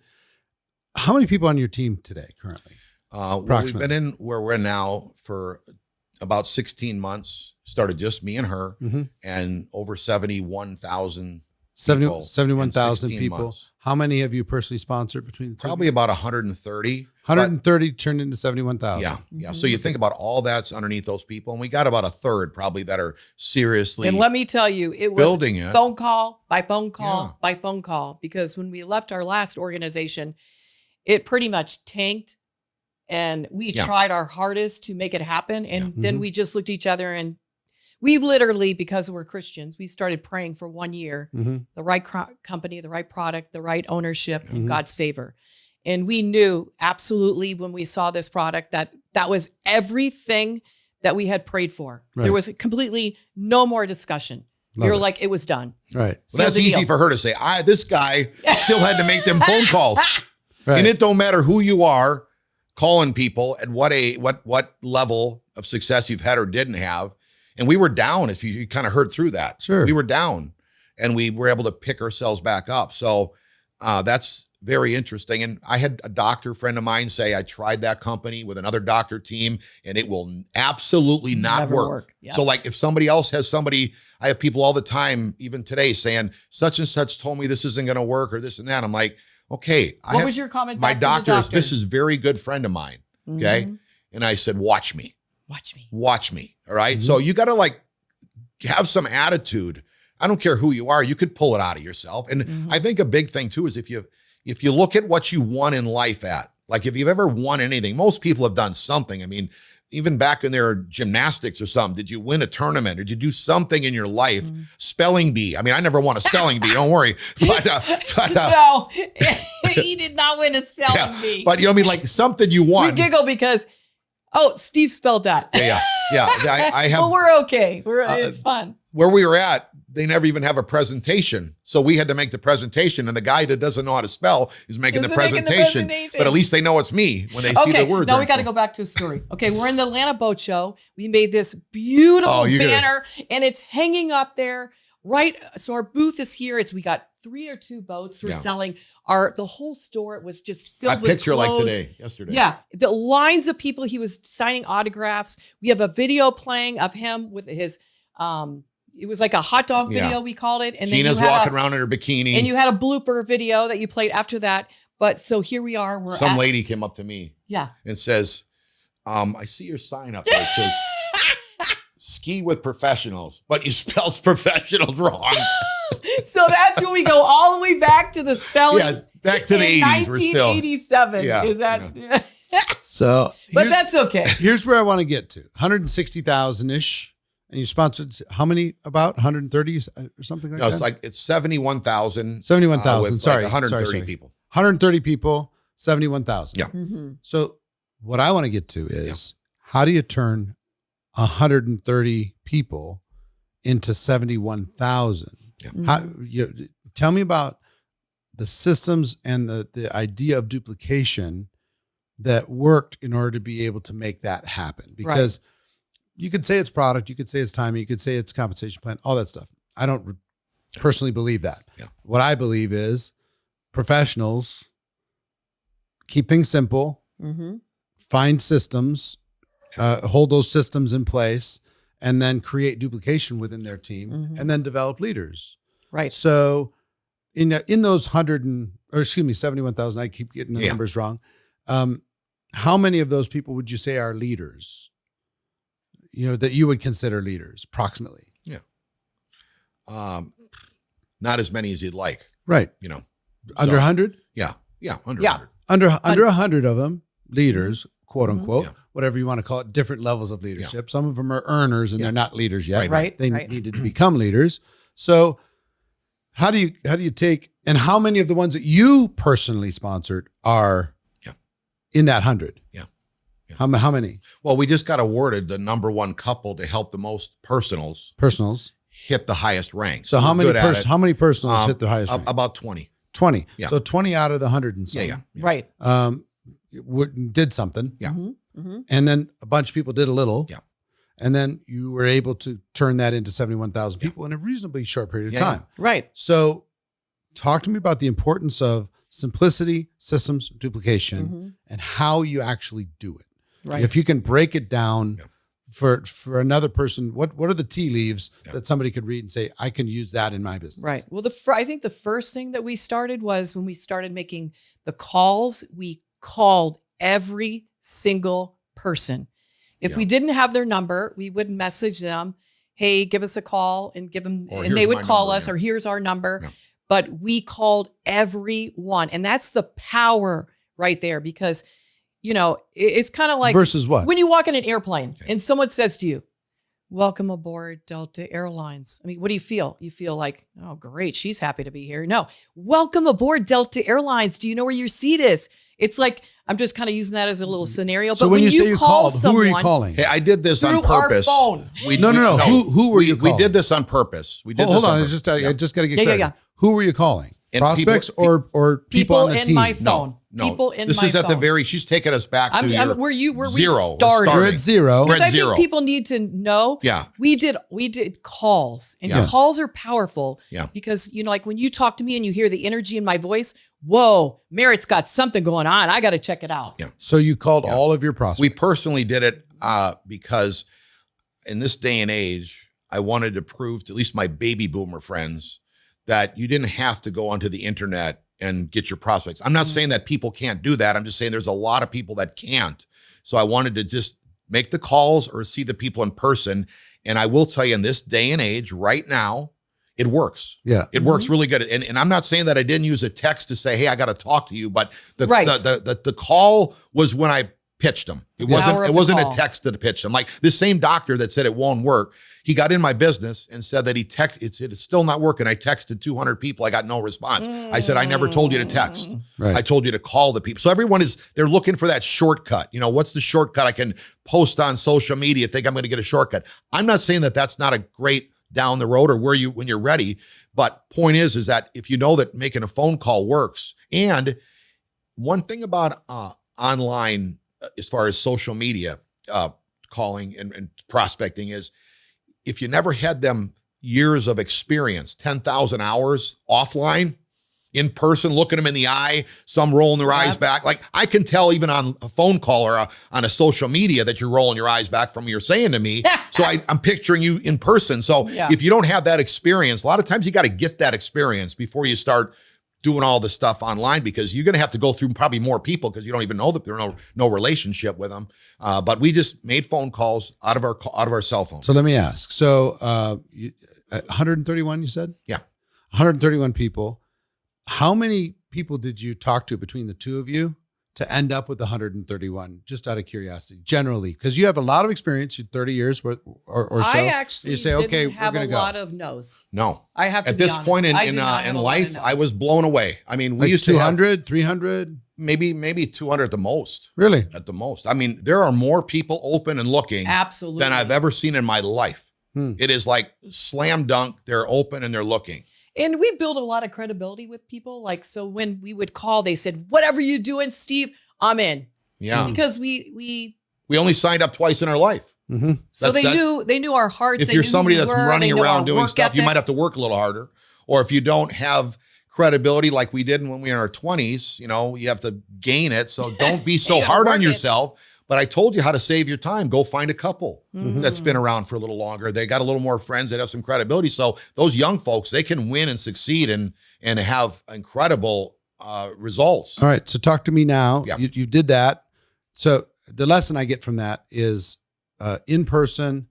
A: How many people on your team today currently?
B: Well, we've been in where we're in now for about 16 months. Started just me and her, and over 71,000
A: 71,000 people.
B: Months.
A: How many have you personally sponsored between the two?
B: Probably about 130.
A: 130 turned into 71,000.
B: Yeah. Yeah. So you think about all that's underneath those people, and we got about a third probably that are seriously.
C: And let me tell you, it was
B: building it.
C: phone call by phone call by phone call, because when we left our last organization, it pretty much tanked. And we tried our hardest to make it happen. And then we just looked at each other and we literally, because we're Christians, we started praying for 1 year, the right company, the right product, the right ownership, God's favor. And we knew absolutely when we saw this product that was everything that we had prayed for.
A: Right.
C: There was completely no more discussion. We were like, it was done.
A: Right.
B: Well, that's easy for her to say. This guy still had to make them phone calls.
A: Right.
B: And it don't matter who you are, calling people at what level of success you've had or didn't have. And we were down, if you kind of heard through that.
A: Sure.
B: We were down and we were able to pick ourselves back up. So that's very interesting. And I had a doctor friend of mine say, I tried that company with another doctor team and it will absolutely not
C: Never work. Yeah.
B: So like if somebody else has somebody, I have people all the time, even today, saying such and such told me this isn't going to work or this and that. I'm like, okay.
C: What was your comment?
B: My
C: back to the doctor?
B: This is a very good friend of mine. Okay. And I said, watch me. Watch me. All right. So you got to like have some attitude. I don't care who you are. You could pull it out of yourself. And I think a big thing too is if you look at what you won in life like if you've ever won anything, most people have done something. I mean, even back in their gymnastics or something, did you win a tournament or did you do something in your life? Spelling bee. I mean, I never won a spelling bee. Don't worry. But
C: no, he did not win a spelling bee.
B: But you know what I mean? Like something you won.
C: We giggle because, Steve spelled that.
B: Yeah. I have.
C: Well, we're okay. It's fun.
B: Where we were at, they never even have a presentation. So we had to make the presentation, and the guy that doesn't know how to spell is making the presentation. But at least they know it's me when they see the word.
C: Now we got to go back to a story. Okay, we're in the Atlanta Boat Show. We made this beautiful banner, and it's hanging up there. Right, so our booth is here. We got 3 or 2 boats. We're selling the whole store. It was just filled with
B: picture
C: clothes.
B: like today, yesterday.
C: Yeah, the lines of people. He was signing autographs. We have a video playing of him with his. It was like a hot dog video, we called it. And
B: Gina's
C: then
B: walking around in her bikini.
C: And you had a blooper video that you played after that. But so here we are.
B: Some lady came up to me and says, I see your sign up there. It says, ski with professionals, but you spelled professionals wrong.
C: So that's when we go all the way back to the spelling.
B: Yeah, back to the 80s.
C: 1987. Is that? Yeah.
A: So,
C: but that's okay.
A: Here's where I want to get to 160,000-ish. And you sponsored how many? About 130 or something like that?
B: No, it's 71,000.
A: 71,000. Sorry.
B: 130 people.
A: 130 people, 71,000.
B: Yeah.
A: So what I want to get to is how do you turn 130 people into 71,000?
B: Yeah.
A: Tell me about the systems and the idea of duplication that worked in order to be able to make that happen. Because you could say it's product, you could say it's timing, you could say it's compensation plan, all that stuff. I don't personally believe that.
B: Yeah.
A: What I believe is professionals keep things simple, find systems, hold those systems in place, and then create duplication within their team and then develop leaders.
C: Right.
A: So in those 71,000, I keep getting the numbers wrong. How many of those people would you say are leaders? That you would consider leaders, approximately.
B: Yeah. Not as many as you'd like.
A: Right. Under 100?
B: Yeah. Yeah. Under
C: Yeah.
B: 100.
A: Under 100 of them, leaders, quote unquote,
B: Yeah.
A: whatever you want to call it, different levels of leadership. Some of them are earners and they're not leaders yet.
C: Right.
A: They
C: Right.
A: needed to become leaders. So how do you take, and how many of the ones that you personally sponsored are in that 100?
B: Yeah.
A: How many?
B: Well, we just got awarded the #1 couple to help the most personals hit the highest rank.
A: So how
B: we're
A: many
B: good at it.
A: how many personals hit their highest rank?
B: About 20.
A: 20.
B: Yeah.
A: So 20 out of the 100 and some.
B: Yeah.
C: Right.
A: Did something.
B: Yeah.
A: And then a bunch of people did a little.
B: Yeah.
A: And then you were able to turn that into 71,000 people in a reasonably short period of time.
C: Right.
A: So talk to me about the importance of simplicity, systems, duplication, and how you actually do it.
C: Right.
A: If you can break it down for another person, what are the tea leaves that somebody could read and say, I can use that in my business?
C: Right. Well, I think the first thing that we started was when we started making the calls, we called every single person. If we didn't have their number, we would message them, hey, give us a call, and give them, and they would call us, or here's our number. Yeah. But we called everyone. And that's the power right there, because it's kind of like
A: versus what?
C: When you walk in an airplane and someone says to you, welcome aboard Delta Airlines. I mean, what do you feel? You feel like, oh, great, she's happy to be here. No, welcome aboard Delta Airlines. Do you know where your seat is? It's like, I'm just kind of using that as a little scenario.
A: So
C: but
A: when you say you
C: call
A: called,
C: someone,
A: who are you calling?
B: Hey, I did this on purpose.
C: Our phone.
A: No. Who were you calling?
B: We did this on purpose. We did
A: Hold
B: this
A: on.
B: on
A: I just got to get clear.
C: Yeah.
A: Who were you calling?
B: And
A: Prospects or people on the
C: in
A: team?
C: my phone.
B: No.
C: People in my phone.
B: This is at the very, she's taking us back to
C: where
B: we
C: started.
A: You're at zero.
C: Because I think people need to know.
B: Yeah.
C: We did calls, and calls are powerful.
B: Yeah.
C: Because like when you talk to me and you hear the energy in my voice, whoa, Merritt's got something going on. I got to check it out.
B: Yeah.
A: So you called all of your prospects.
B: We personally did it because in this day and age, I wanted to prove to at least my baby boomer friends that you didn't have to go onto the internet and get your prospects. I'm not saying that people can't do that. I'm just saying there's a lot of people that can't. So I wanted to just make the calls or see the people in person. And I will tell you, in this day and age right now, it works.
A: Yeah.
B: It works really good. And I'm not saying that I didn't use a text to say, hey, I got to talk to you, but the call was when I pitched them. It wasn't a text to pitch them. Like this same doctor that said it won't work, he got in my business and said that it's still not working. I texted 200 people. I got no response. I said, I never told you to text.
A: Right.
B: I told you to call the people. So everyone they're looking for that shortcut. What's the shortcut I can post on social media, think I'm going to get a shortcut. I'm not saying that that's not a great down the road or when you're ready. But point is that if you know that making a phone call works, and one thing about online, as far as social media calling and prospecting is, if you never had them years of experience, 10,000 hours offline, in person, looking them in the eye, some rolling their eyes back. Like I can tell even on a phone call or on a social media that you're rolling your eyes back from what you're saying to me. So I'm picturing you in person. So if you don't have that experience, a lot of times you got to get that experience before you start doing all the stuff online, because you're going to have to go through probably more people because you don't even know that there's no relationship with them. But we just made phone calls out of our cell phones.
A: So let me ask. So 131, you said?
B: Yeah.
A: 131 people. How many people did you talk to between the two of you to end up with 131? Just out of curiosity, generally, because you have a lot of experience, 30 years or so.
C: I actually
A: you say, okay,
C: have
A: we're going to
C: a
A: go.
C: lot of no's.
B: No,
C: I have to
B: at
C: be
B: this
C: honest.
B: point in
C: life,
B: I was blown away. I mean, we
A: Like
B: used
A: 200, 300,
B: maybe 200 at the most.
A: really?
B: At the most. I mean, there are more people open and looking
C: absolutely
B: than I've ever seen in my life.
A: Hmm.
B: It is like slam dunk. They're open and they're looking.
C: And we build a lot of credibility with people. Like, so when we would call, they said, whatever you're doing, Steve, I'm in.
B: Yeah.
C: Because we
B: only signed up twice in our life.
A: Mm-hmm.
C: So they knew our hearts.
B: If you're somebody that's running around doing stuff, you might
C: have
B: have to work a little harder. Or if you don't have credibility like we did when we were in our 20s, you have to gain it. So don't be so hard on yourself. But I told you how to save your time. Go find a couple
C: Mhm.
B: that's been around for a little longer. They got a little more friends that have some credibility. So those young folks, they can win and succeed and have incredible results.
A: All right. So talk to me now.
B: Yeah.
A: You did that. So the lesson I get from that is in person,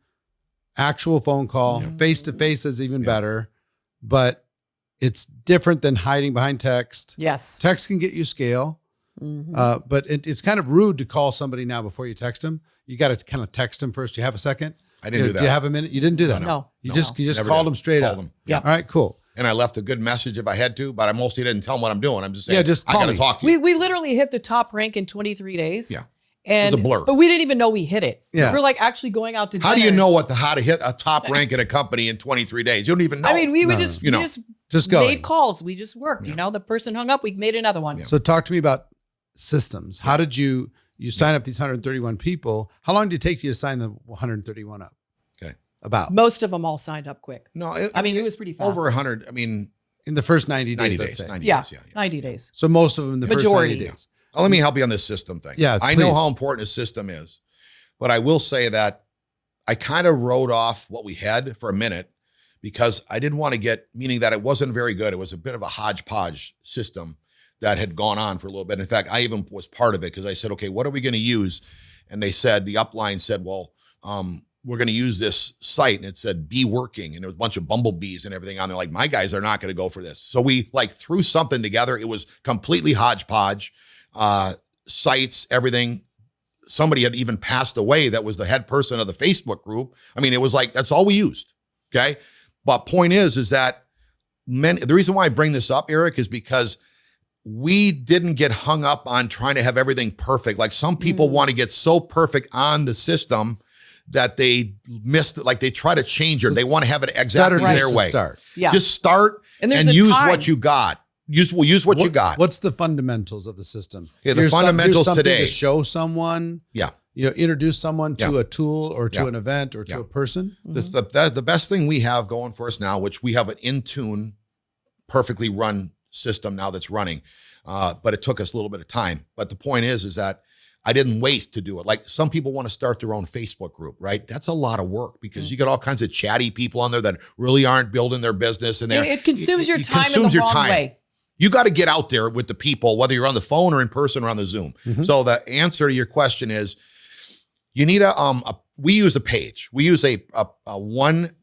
A: actual phone call,
C: Yeah.
A: face to face is even
B: Yeah.
A: better, but it's different than hiding behind text.
C: Yes.
A: Text can get you scale,
C: Mhm.
A: but it's kind of rude to call somebody now before you text them. You got to kind of text them first. You have a second?
B: I didn't do that.
A: Do you have a minute? You didn't do that.
C: No.
A: You
C: No.
A: just
B: Never
A: called
B: did.
A: them straight
B: Called
A: up.
B: them.
C: Yeah.
A: All right, cool.
B: And I left a good message if I had to, but I mostly didn't tell them what I'm doing. I'm just saying,
A: Yeah, just
B: I
A: call
B: got to
A: me.
B: talk to you.
C: We literally hit the top rank in 23 days.
B: Yeah.
C: And
B: It was a blur.
C: But we didn't even know we hit it.
A: Yeah.
C: We're like actually going out to dinner.
B: How do you know how to hit a top rank in a company in 23 days? You don't even know.
C: I mean, we
A: No,
C: just,
B: you know.
C: we just
A: Just go.
C: made calls. We just worked.
B: Yeah.
C: You know, the person hung up. We made another one.
B: Yeah.
A: So talk to me about systems. How did you sign up these 131 people? How long did it take you to sign the 131 up?
B: Okay.
A: About
C: Most of them all signed up quick.
B: no,
C: I mean, it was pretty fast.
B: over 100. I mean,
A: in the first 90 days,
B: 90
A: let's
B: days.
A: say.
B: 90
C: Yeah.
B: days. Yeah.
C: 90 days.
A: So most of them in the
C: Majority.
A: first 90 days.
B: Let me help you on this system thing.
A: Yeah,
B: I know
A: please.
B: how important a system is, but I will say that I kind of wrote off what we had for a minute because I didn't want to meaning that it wasn't very good. It was a bit of a hodgepodge system that had gone on for a little bit. In fact, I even was part of it because I said, okay, what are we going to use? And they said, the upline said, well, we're going to use this site. And it said, be working. And there was a bunch of bumblebees and everything on there. Like, my guys are not going to go for this. So we threw something together. It was completely hodgepodge, sites, everything. Somebody had even passed away that was the head person of the Facebook group. I mean, it was like, that's all we used. Okay. But point is that the reason why I bring this up, Eric, is because we didn't get hung up on trying to have everything perfect. Like some people want to get so perfect on the system that they missed it. Like they try to change it. They want to have it exactly
A: Better
B: their
A: just to
B: way.
A: start.
C: Yeah.
B: Just start
C: And there's
B: and
C: a
B: use
C: time.
B: what you got. Use what you got.
A: What's the fundamentals of the system?
B: Yeah, the
A: Here's
B: fundamentals
A: something
B: today.
A: to show someone.
B: Yeah.
A: Introduce someone to
B: Yeah.
A: a tool or to
B: Yeah.
A: an event or to
B: Yeah.
A: a person.
B: The best thing we have going for us now, which we have an in-tune, perfectly run system now that's running, but it took us a little bit of time. But the point is that I didn't waste to do it. Like some people want to start their own Facebook group, right? That's a lot of work because you got all kinds of chatty people on there that really aren't building their business, and
C: It consumes your
B: it
C: time in
B: consumes
C: the
B: your
C: wrong
B: time.
C: way.
B: You got to get out there with the people, whether you're on the phone or in person or on the Zoom.
A: Mhm.
B: So the answer to your question is, you need we use a page. We use a one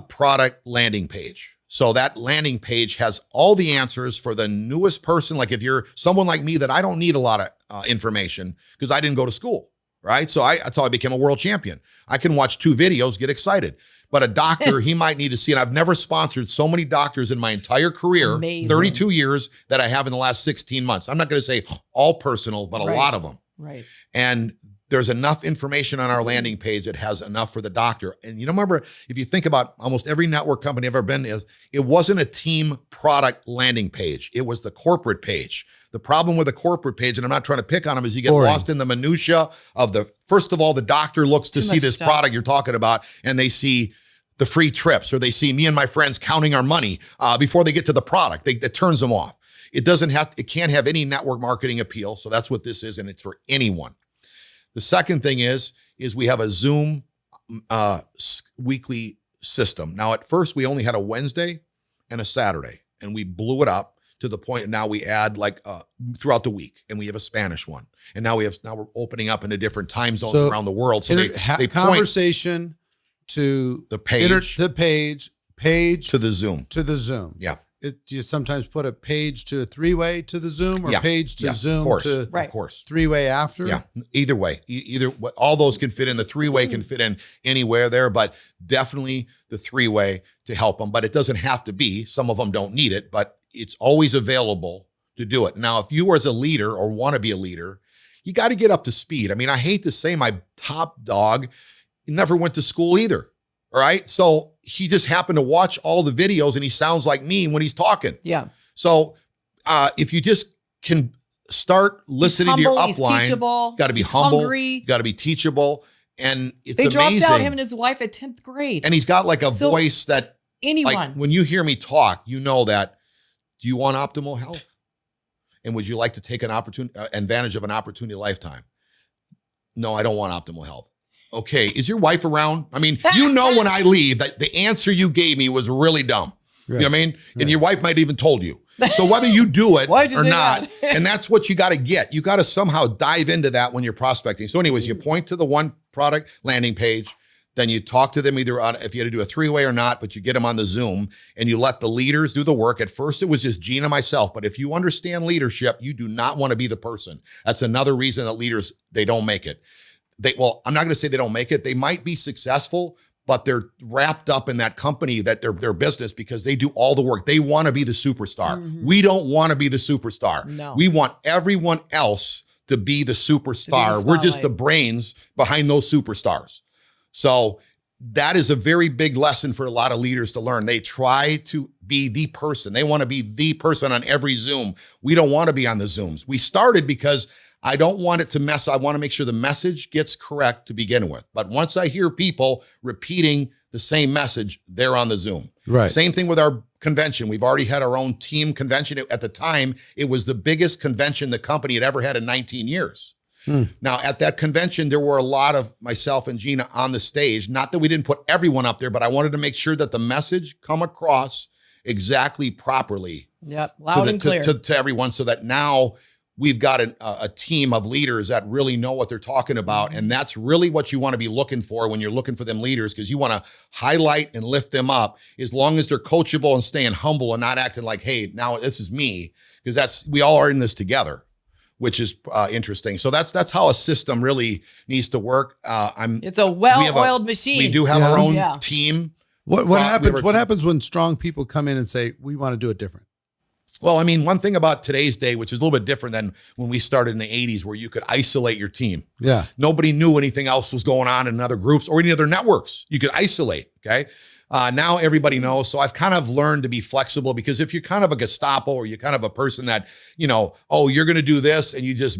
B: product landing page. So that landing page has all the answers for the newest person. Like if you're someone like me that I don't need a lot of information because I didn't go to school, right? So that's how I became a world champion. I can watch 2 videos, get excited. But a doctor, he might need to see, and I've never sponsored so many doctors in my entire career,
C: Amazing.
B: 32 years, that I have in the last 16 months. I'm not going to say all personal, but a
C: Right.
B: lot of them.
C: Right.
B: And there's enough information on our landing page that has enough for the doctor. And remember, if you think about almost every network company I've ever been in, it wasn't a team product landing page. It was the corporate page. The problem with the corporate page, and I'm not trying to pick on them, is you get
A: Boring.
B: lost in the minutia of first of all, the doctor looks to
C: Too
B: see
C: much
B: this
C: stuff.
B: product you're talking about, and they see the free trips, or they see me and my friends counting our money before they get to the product. It turns them off. It can't have any network marketing appeal. So that's what this is, and it's for anyone. The second thing is we have a Zoom weekly system. Now, at first, we only had a Wednesday and a Saturday, and we blew it up to the point now we add throughout the week, and we have a Spanish one. And now we're opening up into different time zones
A: So,
B: around the world. So they point
A: conversation to
B: the page
A: page
B: to the Zoom.
A: to the Zoom.
B: Yeah.
A: Do you sometimes put a page to a 3-way to the Zoom, or
B: Yeah.
A: page to
B: Yes,
A: Zoom
B: of course.
A: to
C: Right.
B: Of course.
A: 3-way after?
B: Yeah, either way, all those can fit in. The 3-way can fit in anywhere there, but definitely the 3-way to help them. But it doesn't have to be. Some of them don't need it, but it's always available to do it. Now, if you as a leader or want to be a leader, you got to get up to speed. I mean, I hate to say my top dog never went to school either. All right. So he just happened to watch all the videos and he sounds like me when he's talking.
C: Yeah.
B: So if you just can start listening to your
C: He's
B: upline,
C: teachable.
B: got to be
C: he's
B: humble,
C: hungry.
B: got to be teachable. And it's
C: They
B: amazing.
C: dropped out him and his wife at 10th grade.
B: And he's got like a
C: So
B: voice that,
C: Anyone.
B: like, when you hear me talk, you know that, do you want optimal health? And would you like to take an advantage of an opportunity lifetime? No, I don't want optimal health. Okay. Is your wife around? I mean, you know, when I leave, that the answer you gave me was really dumb. Right. You know what I mean? Right. And your wife might have even told you. So whether you do it or not, and that's what you got to get. You got to somehow dive into that when you're prospecting. So anyways, you point to the one product landing page, then you talk to them either on, if you had to do a 3-way or not, but you get them on the Zoom and you let the leaders do the work. At first it was just Gina and myself, but if you understand leadership, you do not want to be the person. That's another reason that leaders, they don't make it. Well, I'm not going to say they don't make it. They might be successful, but they're wrapped up in that company, that their business, because they do all the work. They want to be the superstar. Mm-hmm. We don't want to be the superstar. No. We want everyone else to be the superstar. We're just the brains behind those superstars. So that is a very big lesson for a lot of leaders to learn. They try to be the person. They want to be the person on every Zoom. We don't want to be on the Zooms. We started because I don't want it to mess. I want to make sure the message gets correct to begin with. But once I hear people repeating the same message, they're on the Zoom. Right. Same thing with our convention. We've already had our own team convention. At the time, it was the biggest convention the company had ever had in 19 years. Now, at that convention, there were a lot of myself and Gina on the stage. Not that we didn't put everyone up there, but I wanted to make sure that the message come across exactly properly.
C: Yep, loud and clear.
B: To everyone, so that now we've got a team of leaders that really know what they're talking about. And that's really what you want to be looking for when you're looking for them leaders, because you want to highlight and lift them up as long as they're coachable and staying humble and not acting like, hey, now this is me, because we all are in this together, which is interesting. So that's how a system really needs to work. It's a well-oiled machine. We do have our own team.
A: What happens when strong people come in and say, we want to do it different?
B: Well, I mean, one thing about today's day, which is a little bit different than when we started in the 80s, where you could isolate your team. Yeah. Nobody knew anything else was going on in other groups or any other networks. You could isolate, okay? Now everybody knows. So I've kind of learned to be flexible, because if you're kind of a Gestapo, or you're kind of a person that, you know, oh, you're going to do this, and you just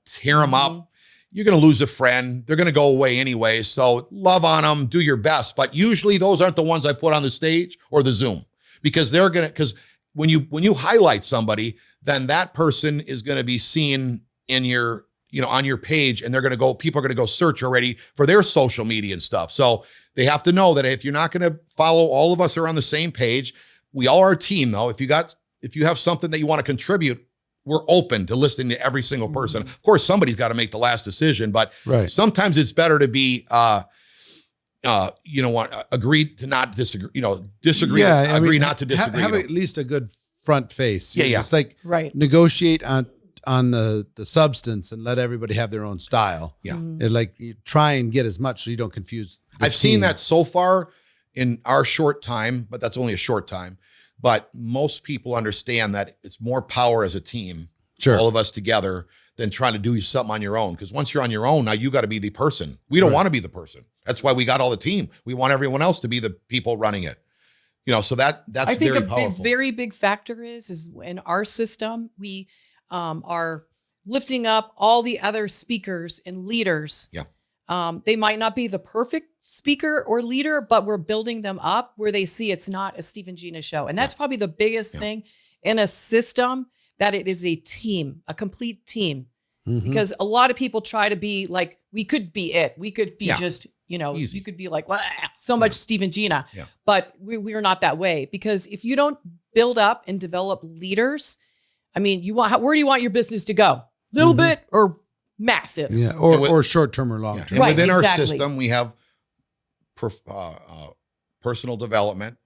B: tear them up, you're going to lose a friend. They're going to go away anyway. So love on them, do your best. But usually those aren't the ones I put on the stage or the Zoom, because when you highlight somebody, then that person is going to be seen in your, on your page, and people are going to go search already for their social media and stuff. So they have to know that if you're not going to follow, all of us are on the same page. We all are a team, though. If you have something that you want to contribute, we're open to listening to every single person. Of course, somebody's got to make the last decision, but sometimes it's better to be, agree to not disagree, disagree, agree not to disagree.
A: Have at least a good front face.
B: It's
A: like negotiate on the substance and let everybody have their own style. Yeah. And like you try and get as much so you don't confuse.
B: I've seen that so far in our short time, but that's only a short time. But most people understand that it's more power as a team, all of us together, than trying to do something on your own. Because once you're on your own, now you got to be the person. We don't want to be the person. That's why we got all the team. We want everyone else to be the people running it. So that's
C: I think
B: very powerful.
C: A very big factor is in our system, we are lifting up all the other speakers and leaders. Yeah. They might not be the perfect speaker or leader, but we're building them up where they see it's not a Steve and Gina show. And that's probably the biggest thing in a system, that it is a team, a complete team. Because a lot of people try to be like, we could be it. We could be just, easy. You could be like, so much Steve and Gina, but we're not that way. Because if you don't build up and develop leaders, I mean, where do you want your business to go? Little bit or massive?
A: Yeah, or short-term or long-term.
B: And within our system, we have personal development.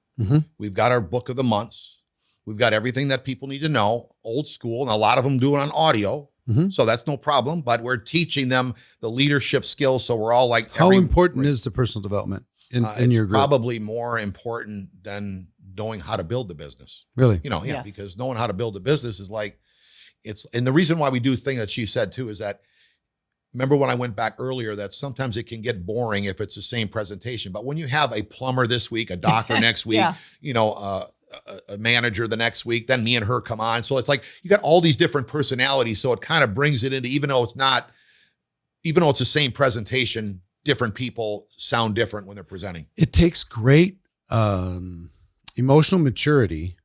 B: We've got our book of the months. We've got everything that people need to know, old school, and a lot of them do it on audio. So that's no problem, but we're teaching them the leadership skills. So we're all like,
A: how important is the personal development in your group?
B: Probably more important than knowing how to build the business.
A: Really?
B: Because knowing how to build a business is like, and the reason why we do the thing that she said too, is that, remember when I went back earlier, that sometimes it can get boring if it's the same presentation, but when you have a plumber this week, a doctor next week, a manager the next week, then me and her come on. So it's like, you got all these different personalities. So it kind of brings it into, even though it's the same presentation, different people sound different when they're presenting.
A: It takes great emotional maturity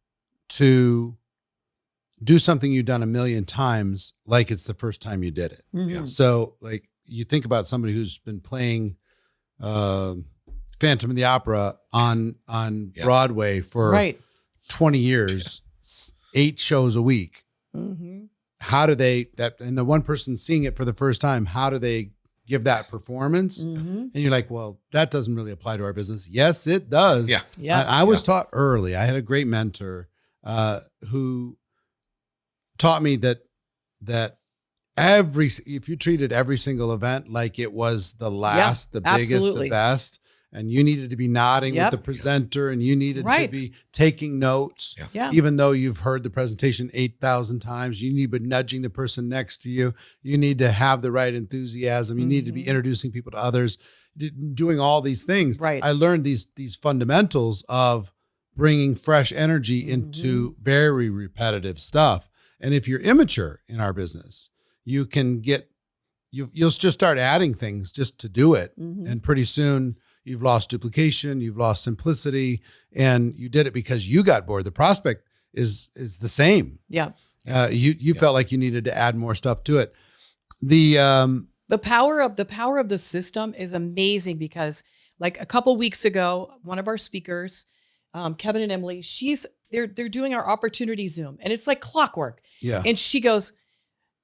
A: to do something you've done a million times, like it's the first time you did it. So like, you think about somebody who's been playing Phantom of the Opera on Broadway for 20 years, 8 shows a week.
C: Mm-hmm.
A: How do they and the one person seeing it for the first time, how do they give that performance?
C: Mm-hmm.
A: And you're like, well, that doesn't really apply to our business. Yes, it does.
B: Yeah.
C: Yeah.
A: I was taught early. I had a great mentor who taught me that if you treated every single event like it was the last, the biggest,
C: absolutely.
A: the best, and you needed to be nodding with the presenter and you needed to be taking notes, even though you've heard the presentation 8,000 times, you need to be nudging the person next to you. You need to have the right enthusiasm. You need to be introducing people to others, doing all these things.
C: Right.
A: I learned these fundamentals of bringing fresh energy into very repetitive stuff. And if you're immature in our business, you can you'll just start adding things just to do it. And pretty soon you've lost duplication, you've lost simplicity, and you did it because you got bored. The prospect is the same.
C: Yeah.
A: You felt like you needed to add more stuff to it. The
C: power of the system is amazing because like a couple weeks ago, one of our speakers, Kevin and Emily, they're doing our opportunity Zoom and it's like clockwork.
A: Yeah.
C: And she goes,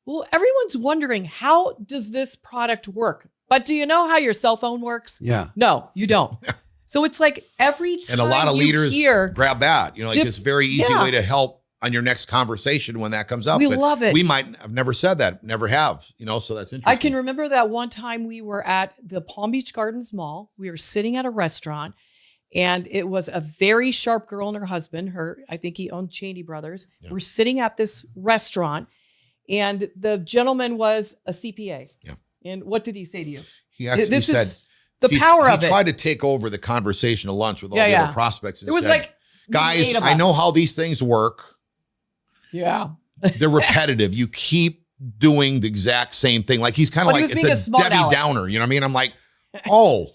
C: well, everyone's wondering, how does this product work? But do you know how your cell phone works?
A: Yeah.
C: No, you don't. So it's like every time
B: and a lot of leaders
C: hear,
B: grab that, like it's a very easy way to help on your next conversation when that comes up.
C: We love it.
B: We might have never said that, never have, so that's interesting.
C: I can remember that one time we were at the Palm Beach Gardens Mall. We were sitting at a restaurant and it was a very sharp girl and her husband. I think he owned Cheney Brothers. Yeah. We're sitting at this restaurant and the gentleman was a CPA.
B: Yeah.
C: And what did he say to you?
B: He actually said
C: the power of it.
B: He tried to take over the conversation at lunch with all the other prospects. And
C: it was
B: said,
C: like,
B: guys, I know how these things work.
C: Yeah.
B: They're repetitive. You keep doing the exact same thing. Like he's kind of like, it's a Debbie Downer. You know what I mean? I'm like, oh,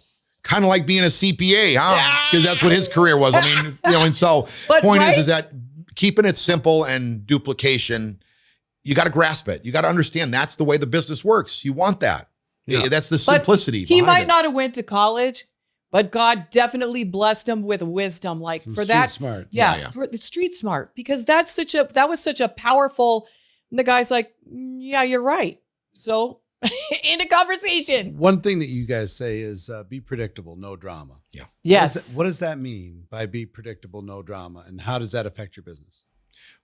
B: kind of like being a CPA, huh? Because that's what his career was. I mean, and so point is that keeping it simple and duplication, you got to grasp it. You got to understand that's the way the business works. You want that. Yeah. That's the simplicity.
C: He might not have went to college, but God definitely blessed him with wisdom, like
A: some
C: for that.
A: Smart.
C: Yeah, for the street smart, because that was such a powerful. And the guy's like, yeah, you're right. So in a conversation.
A: One thing that you guys say is be predictable, no drama.
B: Yeah.
C: Yes.
A: What does that mean by be predictable, no drama? And how does that affect your business?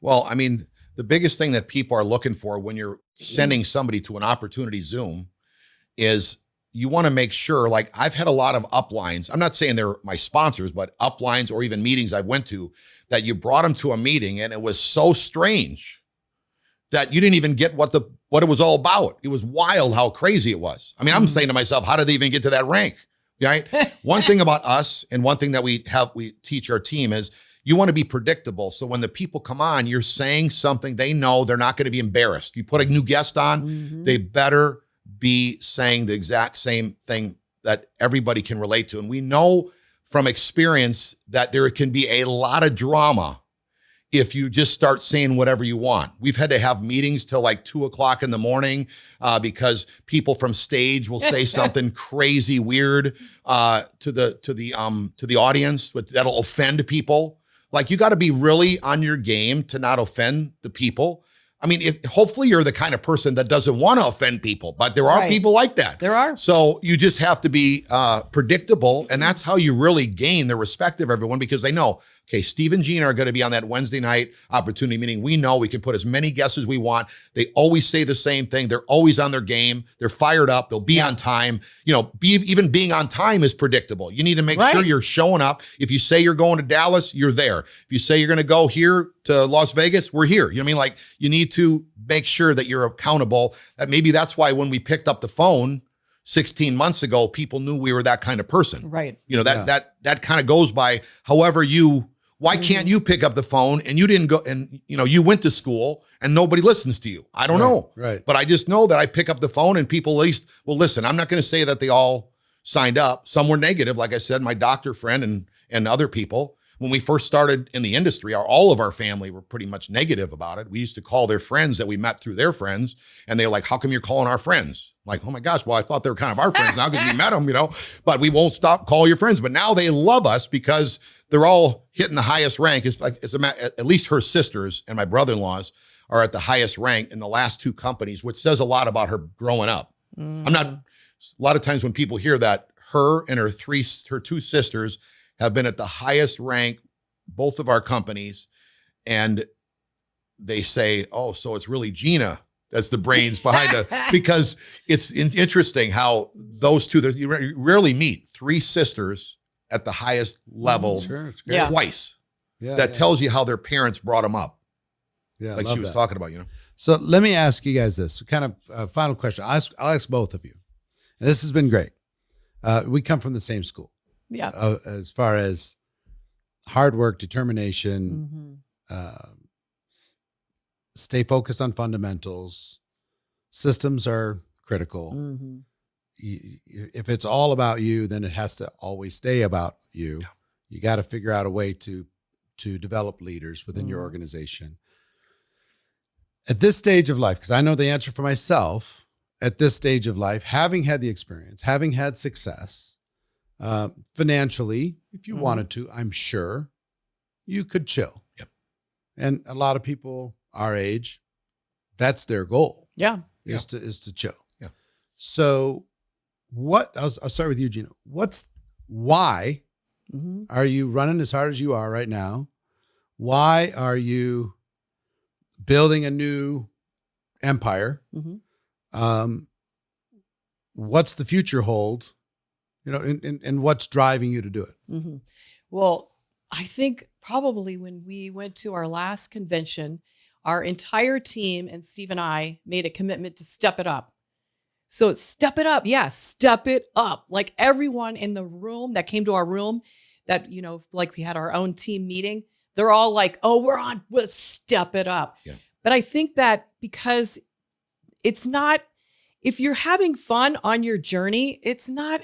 B: Well, I mean, the biggest thing that people are looking for when you're sending somebody to an opportunity Zoom is you want to make sure, like I've had a lot of uplines. I'm not saying they're my sponsors, but uplines or even meetings I went to that you brought them to a meeting and it was so strange that you didn't even get what it was all about. It was wild how crazy it was. I mean, I'm saying to myself, how did they even get to that rank? Right? One thing about us and one thing that we teach our team is you want to be predictable. So when the people come on, you're saying something they know they're not going to be embarrassed. You put a new guest on, they better be saying the exact same thing that everybody can relate to. And we know from experience that there can be a lot of drama if you just start saying whatever you want. We've had to have meetings till like 2:00 in the morning because people from stage will say something crazy weird to the audience, but that'll offend people. Like you got to be really on your game to not offend the people. I mean, hopefully you're the kind of person that doesn't want to offend people, but there are people like that.
C: There are.
B: So you just have to be predictable, and that's how you really gain the respect of everyone because they know, okay, Steve and Gina are going to be on that Wednesday night opportunity meeting. We know we can put as many guests as we want. They always say the same thing. They're always on their game. They're fired up. They'll be on time. Even being on time is predictable. You need to make sure you're showing up. If you say you're going to Dallas, you're there. If you say you're going to go here to Las Vegas, we're here. You know what I mean? Like you need to make sure that you're accountable. That maybe that's why when we picked up the phone 16 months ago, people knew we were that kind of person.
C: Right.
B: That kind of goes by however why can't you pick up the phone and you didn't go and you went to school and nobody listens to you? I don't know.
A: Right.
B: But I just know that I pick up the phone and people at least will listen. I'm not going to say that they all signed up. Some were negative. Like I said, my doctor friend and other people, when we first started in the industry, all of our family were pretty much negative about it. We used to call their friends that we met through their friends and they were like, how come you're calling our friends? like, oh my gosh, well, I thought they were kind of our friends now because we met them, but we won't stop call your friends. But now they love us because they're all hitting the highest rank. It's like, at least her sisters and my brother-in-laws are at the highest rank in the last 2 companies, which says a lot about her growing up. A lot of times when people hear that, her and her 2 sisters have been at the highest rank, both of our companies. And they say, oh, so it's really Gina that's the brains behind it, because it's interesting how those two, you rarely meet 3 sisters at the highest level twice. That tells you how their parents brought them up.
A: Yeah,
B: like she was talking about,
A: So let me ask you guys this kind of final question. I'll ask both of you. And this has been great. We come from the same school.
C: Yeah.
A: As far as hard work, determination, stay focused on fundamentals. Systems are critical. If it's all about you, then it has to always stay about you. Yeah. You got to figure out a way to develop leaders within your organization. At this stage of life, because I know the answer for myself, at this stage of life, having had the experience, having had success, financially, if you wanted to, I'm sure you could chill.
B: Yep.
A: And a lot of people our age, that's their goal.
C: Yeah.
A: Is to chill.
B: Yeah.
A: So I'll start with you, Gina. Why are you running as hard as you are right now? Why are you building a new empire? What's the future hold? And what's driving you to do it?
C: Well, I think probably when we went to our last convention, our entire team and Steve and I made a commitment to step it up. So step it up. Yeah, step it up. Like everyone in the room that came to our room that, like we had our own team meeting, they're all like, oh, we'll step it up. Yeah. But I think that because it's not, if you're having fun on your journey, it's not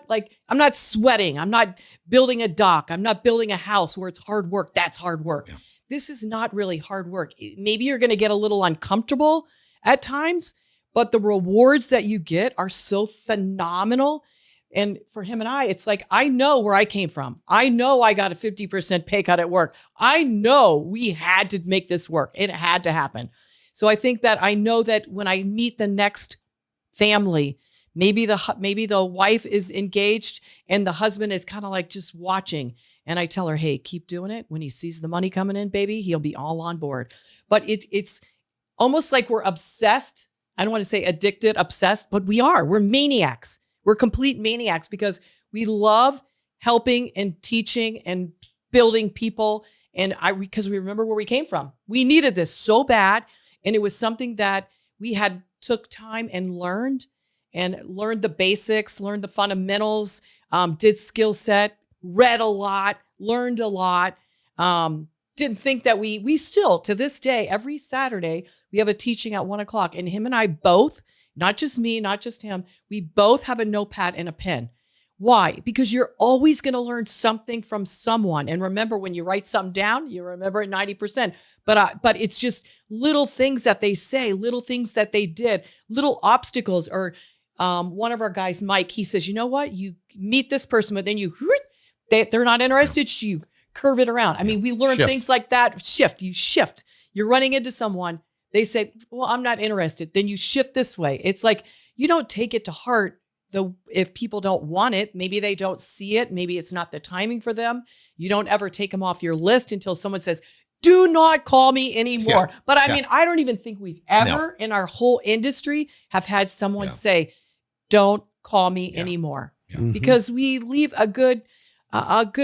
C: like, I'm not sweating. I'm not building a dock. I'm not building a house where it's hard work. That's hard work. Yeah. This is not really hard work. Maybe you're going to get a little uncomfortable at times, but the rewards that you get are so phenomenal. And for him and I, it's like, I know where I came from. I know I got a 50% pay cut at work. I know we had to make this work. It had to happen. So I think that I know that when I meet the next family, maybe the wife is engaged and the husband is kind of like just watching. And I tell her, hey, keep doing it. When he sees the money coming in, baby, he'll be all on board. But it's almost like we're obsessed. I don't want to say addicted, obsessed, but we are. We're maniacs. We're complete maniacs because we love helping and teaching and building people. And because we remember where we came from. We needed this so bad. And it was something that we had took time and learned the basics, learned the fundamentals, did skill set, read a lot, learned a lot. Didn't think that we still, to this day, every Saturday, we have a teaching at 1:00. And him and I both, not just me, not just him, we both have a notepad and a pen. Why? Because you're always going to learn something from someone. And remember, when you write something down, you remember it 90%. But it's just little things that they say, little things that they did, little obstacles. Or one of our guys, Mike, he says, you know what? You meet this person, but then they're not interested. So you curve it around. I mean, we learn things like that. You shift. You're running into someone. They say, well, I'm not interested. Then you shift this way. It's like, you don't take it to heart. If people don't want it, maybe they don't see it. Maybe it's not the timing for them. You don't ever take them off your list until someone says, do not call me anymore. Yeah. But I mean, I don't even think we've ever in our whole industry have had someone say, don't call me anymore. Yeah. Because we leave a good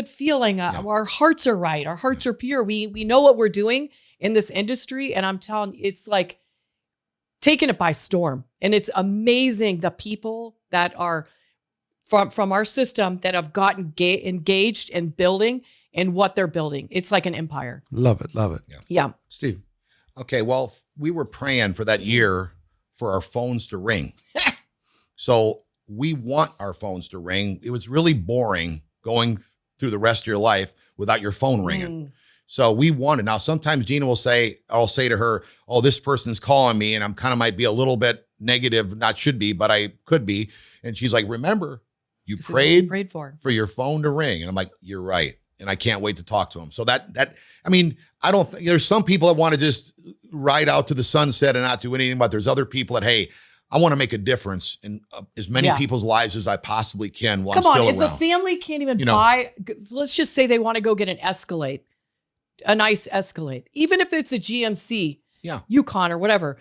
C: feeling. Our hearts are right. Our hearts are pure. We know what we're doing in this industry. And I'm telling you, it's like taking it by storm. And it's amazing the people that are from our system that have gotten engaged in building and what they're building. It's like an empire.
A: Love it. Love it.
C: Yeah.
A: Steve.
B: Okay. Well, we were praying for that year for our phones to ring. So we want our phones to ring. It was really boring going through the rest of your life without your phone ringing. So we won it. Now, sometimes Gina will say, I'll say to her, oh, this person's calling me, and I'm kind of might be a little bit negative, not should be, but I could be. And she's like, remember, you
C: This is what you
B: prayed
C: for
B: your phone to ring. And I'm like, you're right. And I can't wait to talk to him. So I mean, I don't think there's some people that want to just ride out to the sunset and not do anything, but there's other people that, hey, I want to make a difference in as many people's lives as I possibly can while
C: Come
B: I'm still
C: on, if
B: around.
C: a family can't even buy, let's just say they want to go get an Escalade, a nice Escalade, even if it's a GMC, Yukon or whatever.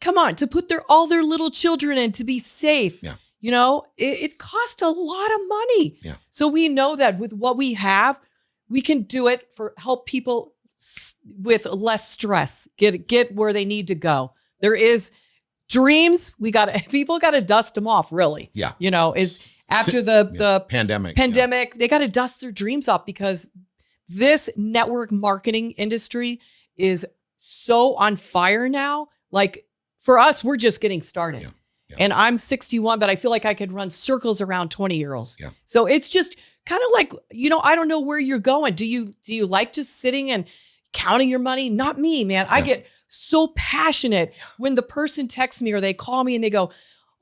C: Come on, to put all their little children in to be safe.
B: Yeah.
C: You know, it costs a lot of money.
B: Yeah.
C: So we know that with what we have, we can do it for help people with less stress, get where they need to go. There is dreams. People got to dust them off, really.
B: Yeah.
C: You know, is after the
B: pandemic,
C: they got to dust their dreams off because this network marketing industry is so on fire now. Like for us, we're just getting started.
B: Yeah. Yeah.
C: And I'm 61, but I feel like I could run circles around 20-year-olds.
B: Yeah.
C: So it's just kind of like, I don't know where you're going. Do you like just sitting and counting your money? Not me, man. I get so passionate when the person texts me or they call me and they go,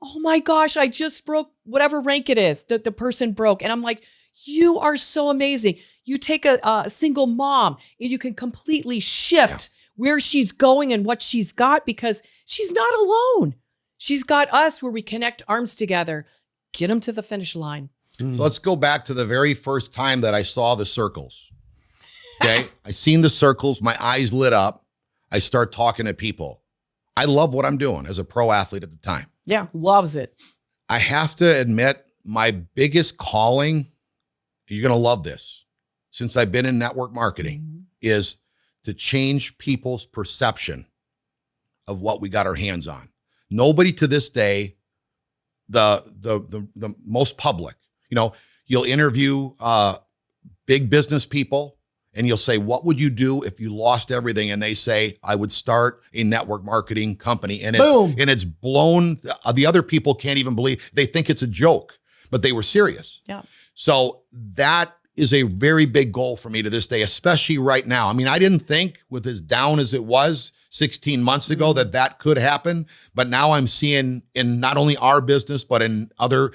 C: oh my gosh, I just broke whatever rank it is that the person broke. And I'm like, you are so amazing. You take a single mom and you can completely shift where she's going and what she's got because she's not alone. She's got us where we connect arms together, get them to the finish line.
B: So let's go back to the very first time that I saw the circles. Okay. I seen the circles. My eyes lit up. I start talking to people. I love what I'm doing as a pro athlete at the time.
C: Yeah. Loves it.
B: I have to admit my biggest calling, you're going to love this, since I've been in network marketing, is to change people's perception of what we got our hands on. Nobody to this day, the most public, you'll interview big business people and you'll say, what would you do if you lost everything? And they say, I would start a network marketing company. And it's blown. The other people can't even believe, they think it's a joke, but they were serious.
C: Yeah.
B: So that is a very big goal for me to this day, especially right now. I mean, I didn't think with as down as it was 16 months ago that could happen. But now I'm seeing in not only our business, but in other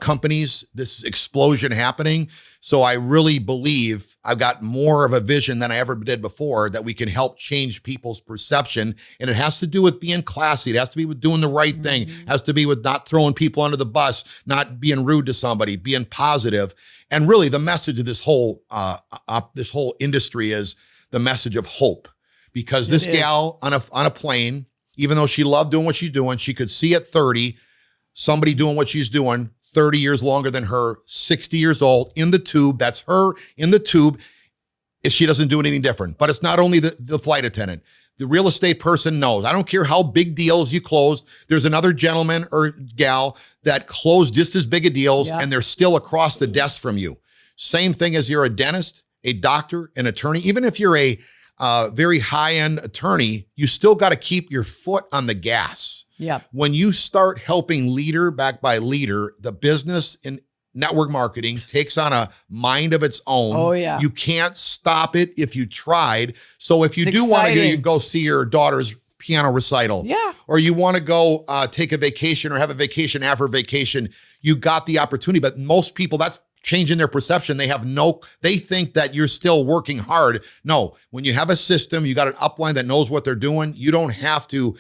B: companies, this explosion happening. So I really believe I've got more of a vision than I ever did before that we can help change people's perception. And it has to do with being classy. It has to be with doing the right thing. It has to be with not throwing people under the bus, not being rude to somebody, being positive. And really the message of this whole industry is the message of hope. Because this gal on a plane, even though she loved doing what she's doing, she could see at 30, somebody doing what she's doing 30 years longer than her, 60 years old, in the tube. That's her in the tube if she doesn't do anything different. But it's not only the flight attendant. The real estate person knows. I don't care how big deals you close. There's another gentleman or gal that closed just as big a deals and they're still across the desk from you. Same thing as you're a dentist, a doctor, an attorney. Even if you're a very high-end attorney, you still got to keep your foot on the gas.
C: Yeah.
B: When you start helping leader back by leader, the business in network marketing takes on a mind of its own.
C: Oh, yeah.
B: You can't stop it if you tried. So if you do want to you go see your daughter's piano recital, or you want to go take a vacation or have a vacation after vacation, you got the opportunity. But most people, that's changing their perception. They think that you're still working hard. No, when you have a system, you got an upline that knows what they're doing. You don't have to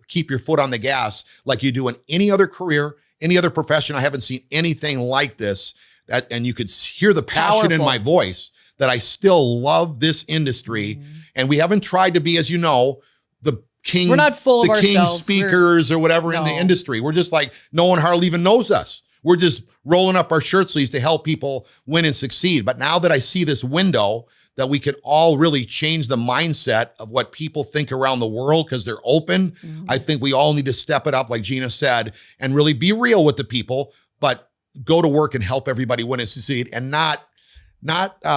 B: keep your foot on the gas like you do in any other career, any other profession. I haven't seen anything like this. And you could hear the passion in my voice that I still love this industry. And we haven't tried to be, as you know, the king,
C: we're not full of
B: the king
C: ourselves.
B: speakers or whatever in the industry. We're just like, no one hardly even knows us. We're just rolling up our shirt sleeves to help people win and succeed. But now that I see this window that we can all really change the mindset of what people think around the world because they're open, I think we all need to step it up, like Gina said, and really be real with the people, but go to work and help everybody win and succeed, and not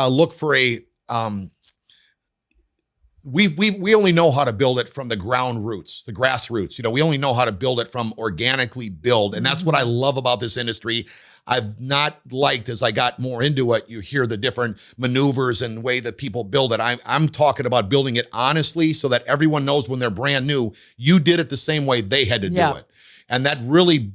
B: look for we only know how to build it from the ground roots, the grassroots. We only know how to build it from organically build. And that's what I love about this industry. I've not liked, as I got more into it, you hear the different maneuvers and way that people build it. I'm talking about building it honestly so that everyone knows when they're brand new, you did it the same way they had to do it. And that really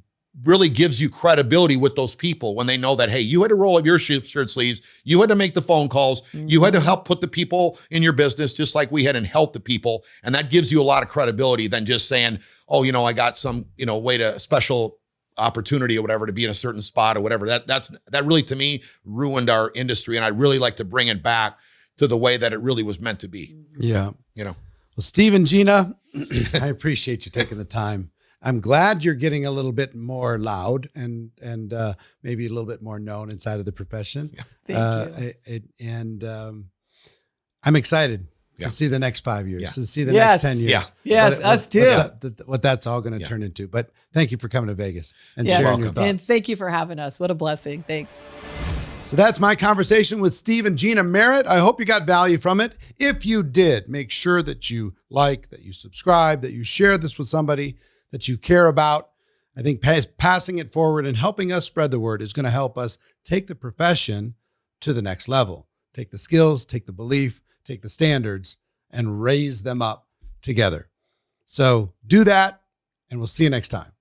B: gives you credibility with those people when they know that, hey, you had to roll up your shirt sleeves. You had to make the phone calls. You had to help put the people in your business just like we had and help the people. And that gives you a lot of credibility than just saying, oh, I got some, way to special opportunity or whatever to be in a certain spot or whatever. That really, to me, ruined our industry. And I really like to bring it back to the way that it really was meant to be.
A: Yeah. Well, Steve and Gina, I appreciate you taking the time. I'm glad you're getting a little bit more loud and maybe a little bit more known inside of the profession.
C: Thank
A: you. I'm excited to see the next 5 years, to see the
C: Yes.
A: next 10 years.
C: Yes, us too.
A: What that's all going to turn into. But thank you for coming to Vegas and
C: Yes.
A: sharing your thoughts.
C: And thank you for having us. What a blessing. Thanks.
A: So that's my conversation with Steve and Gina Merritt. I hope you got value from it. If you did, make sure that you like, that you subscribe, that you share this with somebody that you care about. I think passing it forward and helping us spread the word is going to help us take the profession to the next level. Take the skills, take the belief, take the standards, and raise them up together. So do that, and we'll see you next time.